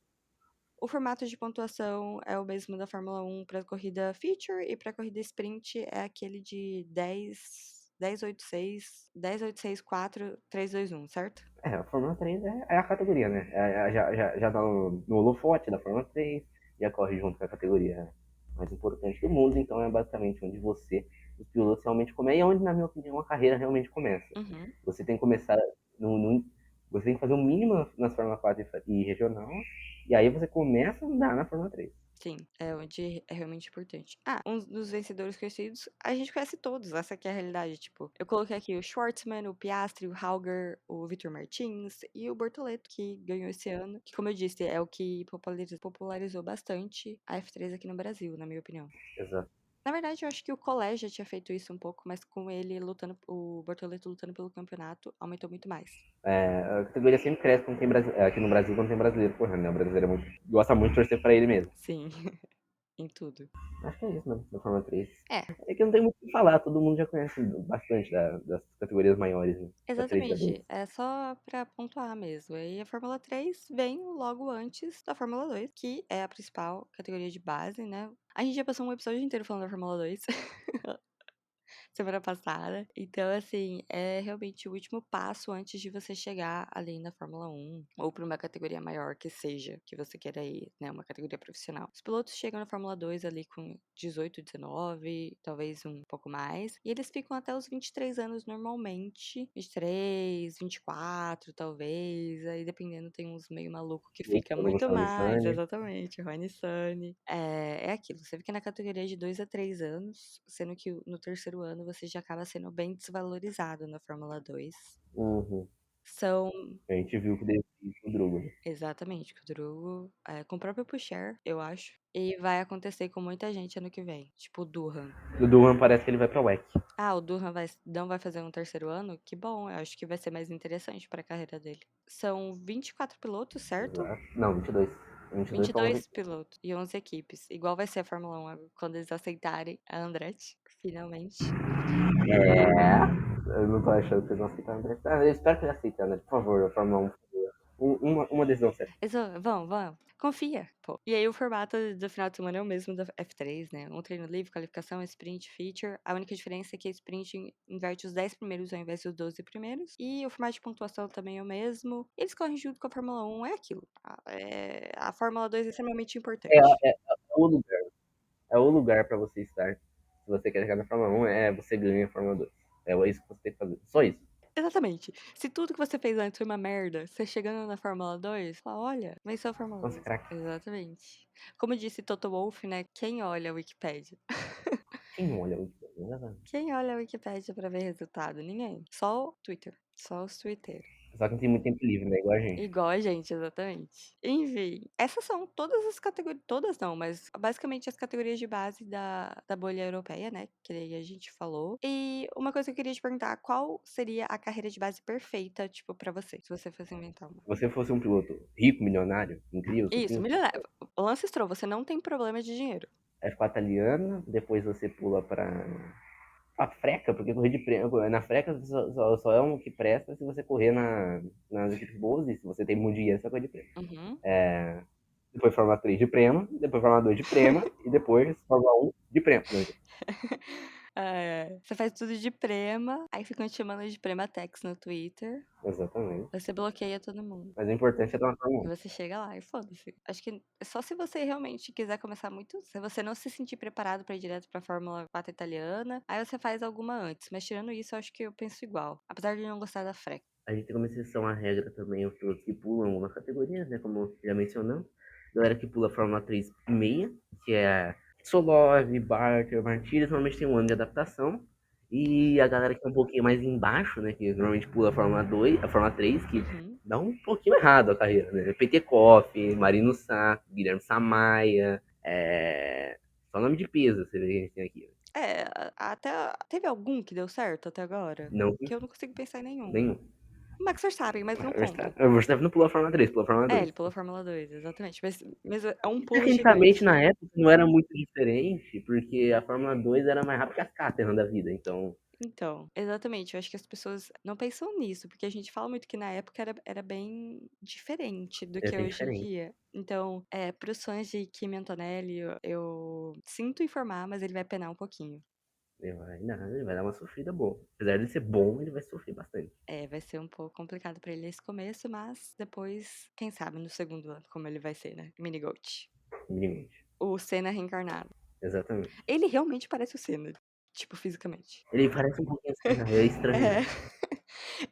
O formato de pontuação é o mesmo da Fórmula 1 para a corrida feature, e para a corrida sprint é aquele de 10, 8, 6, 4, 3, 2, 1, certo? A Fórmula 3 é a categoria, né? Já tá no holofote da Fórmula 3, já corre junto com a categoria mais importante do mundo, então é basicamente onde os pilotos realmente começam, e é onde, na minha opinião, a carreira realmente começa. Uhum. Você tem que começar você tem que fazer o mínimo nas Fórmula 4 e regional, e aí você começa a andar na Fórmula 3. Sim, é onde é realmente importante. Ah, um dos vencedores conhecidos, a gente conhece todos, essa aqui é a realidade, tipo, eu coloquei aqui o Schwartzman, o Piastri, o Hauger, o Vitor Martins e o Bortoleto, que ganhou esse ano, que como eu disse, é o que popularizou bastante a F3 aqui no Brasil, na minha opinião. Exato. Na verdade, eu acho que o Colégio já tinha feito isso um pouco, mas com ele lutando, o Bortoleto lutando pelo campeonato, aumentou muito mais. A categoria sempre cresce aqui no Brasil quando tem brasileiro correndo, né? O brasileiro gosta muito de torcer para ele mesmo. Sim. em tudo. Acho que é isso, né? Da Fórmula 3. É, É que não tem muito o que falar, todo mundo já conhece bastante das categorias maiores, né? Da 3 e da 2. exatamente. É só pra pontuar mesmo. Aí a Fórmula 3 vem logo antes da Fórmula 2, que é a principal categoria de base, né? A gente já passou um episódio inteiro falando da Fórmula 2. Semana passada. Então, assim, é realmente o último passo antes de você chegar ali na Fórmula 1 ou para uma categoria maior que seja, que você queira ir, né? Uma categoria profissional. Os pilotos chegam na Fórmula 2 ali com 18, 19, talvez um pouco mais. E eles ficam até os 23 anos normalmente. 23, 24, talvez. Aí, dependendo, tem uns meio maluco que fica Como muito chama mais. Nissan, Exatamente, Rony Sunny. É aquilo, você fica na categoria de 2 a 3 anos, sendo que no terceiro ano você já acaba sendo bem desvalorizado na Fórmula 2. uhum. São, A gente viu que deu isso no Drugo, né? exatamente, que o Drugo, com o próprio Pucher, eu acho, e vai acontecer com muita gente ano que vem, tipo o Durham. O Duhan parece que ele vai pra WEC. Ah, o Durham não vai fazer um terceiro ano? Que bom, eu acho que vai ser mais interessante para a carreira dele. São 24 pilotos, certo? Exato. Não, 22. 22 para 11. 22 pilotos e 11 equipes, igual vai ser a Fórmula 1 quando eles aceitarem a Andretti, finalmente. É. Eu não tô achando que eles vão aceitar o André. Ah, eu espero que eles aceitem, André. Por favor, a Fórmula 1. Uma decisão séria. Vamos. Confia, pô. E aí o formato do final de semana é o mesmo da F3, né? Um treino livre, qualificação, sprint, feature. A única diferença é que a sprint inverte os 10 primeiros ao invés dos 12 primeiros. E o formato de pontuação também é o mesmo. Eles correm junto com a Fórmula 1, é aquilo. A Fórmula 2 é extremamente É, importante. é o lugar. É o lugar pra você estar. Se você quer chegar na Fórmula 1, você ganha a Fórmula 2. É isso que você tem que fazer. Só isso. Exatamente. Se tudo que você fez antes foi uma merda, você chegando na Fórmula 2, fala, olha, venceu a Fórmula Nossa, 2. craque. Exatamente. Como disse Toto Wolff, né? Quem olha a Wikipédia? Quem olha o Exatamente. Quem olha a Wikipédia pra ver resultado? Ninguém. Só o Twitter. Só os twitteiros. Só quem tem muito tempo livre, né? Igual a gente. Igual a gente, exatamente. Enfim, essas são todas as categorias. Todas não, mas basicamente as categorias de base da bolha europeia, né? Que aí a gente falou. E uma coisa que eu queria te perguntar: qual seria a carreira de base perfeita, tipo, pra você? Se você fosse inventar uma. Se você fosse um piloto rico, milionário, incrível, Isso, supimpa, milionário. Lance Stroll, você não tem problema de dinheiro. F4 italiana, depois você pula pra a freca, porque correr de prêmio, na freca só é um que presta se você correr nas equipes boas e se você tem muito dinheiro, você vai correr de prêmio. Uhum. Depois Fórmula 3 de prêmio, depois Fórmula 2 de prêmio e depois Fórmula 1 de prêmio. Você faz tudo de prema, aí ficam te chamando de Prematex no Twitter. Exatamente. Você bloqueia todo mundo. Mas o importante é estar na E Fórmula 1. você chega lá e foda-se. Acho que é só se você realmente quiser começar muito. Se você não se sentir preparado pra ir direto pra Fórmula 4 italiana, aí você faz alguma antes. Mas tirando isso, eu acho que eu penso igual. Apesar de não gostar da freca. A gente tem como exceção à regra também os pilotos que pulam algumas categorias, né? Como já mencionamos. Galera que pula Fórmula 3 e meia, que é Solov, Barter, Martires, normalmente tem um ano de adaptação. E a galera que é um pouquinho mais embaixo, né? Que normalmente pula a Fórmula 2, a Fórmula 3, que Uhum. dá um pouquinho errado a carreira, né? Petekoff, Marino Sá, Guilherme Samaia, só nome de peso você vê que a gente tem aqui. Até. Teve algum que deu certo até agora? Não Que eu não consigo pensar em nenhum. nenhum. O Max Verstappen, mas não conta. O Verstappen não pulou a Fórmula 3, pulou a Fórmula Ele 2. pulou a Fórmula 2, exatamente. Mas é um E pulo tecnicamente, gigante. na época, não era muito diferente, porque a Fórmula 2 era mais rápida que as Caterham da vida. Então, Então, exatamente, eu acho que as pessoas não pensam nisso, porque a gente fala muito que na época era bem diferente do é que é bem hoje em diferente. dia. Então, para os fãs de Kimi Antonelli, eu sinto informar, mas ele vai penar um pouquinho. Ele vai dar uma sofrida boa. Apesar de ser bom, ele vai sofrer bastante. Vai ser um pouco complicado pra ele esse começo, mas depois, quem sabe, no segundo ano, como ele vai ser, né? Mini Goat. Minimamente. O Senna reencarnado. Exatamente. Ele realmente parece o Senna, tipo, fisicamente. Ele parece um pouquinho assim, né? É estranho. É.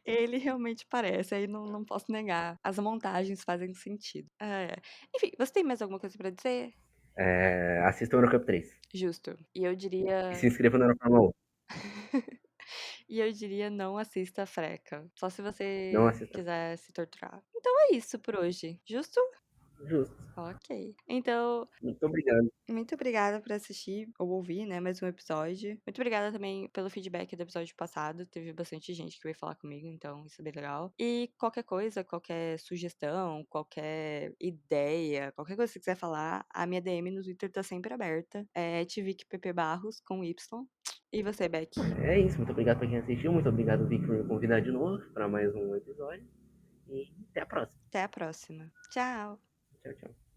Ele realmente parece, aí não posso negar. As montagens fazem sentido. Enfim, você tem mais alguma coisa pra dizer? Assista o Eurocup 3. Justo. E eu E diria se inscreva no Eurofórmula 1. e eu diria não assista a Freca, só se Não você assista. quiser se torturar. Então é isso por hoje, justo? Justo. Ok. Então, Muito obrigado. muito obrigada por assistir ou ouvir, né, mais um episódio. Muito obrigada também pelo feedback do episódio passado. Teve bastante gente que veio falar comigo, então isso é bem legal. E qualquer coisa, qualquer sugestão, qualquer ideia, qualquer coisa que você quiser falar, a minha DM no Twitter tá sempre aberta. É Tivik Barros com Y. E você, Beck? É isso, muito obrigado para quem assistiu, muito obrigado, Vic, por me convidar de novo para mais um episódio. E até a próxima. Até a próxima. Tchau! Tchau, tchau.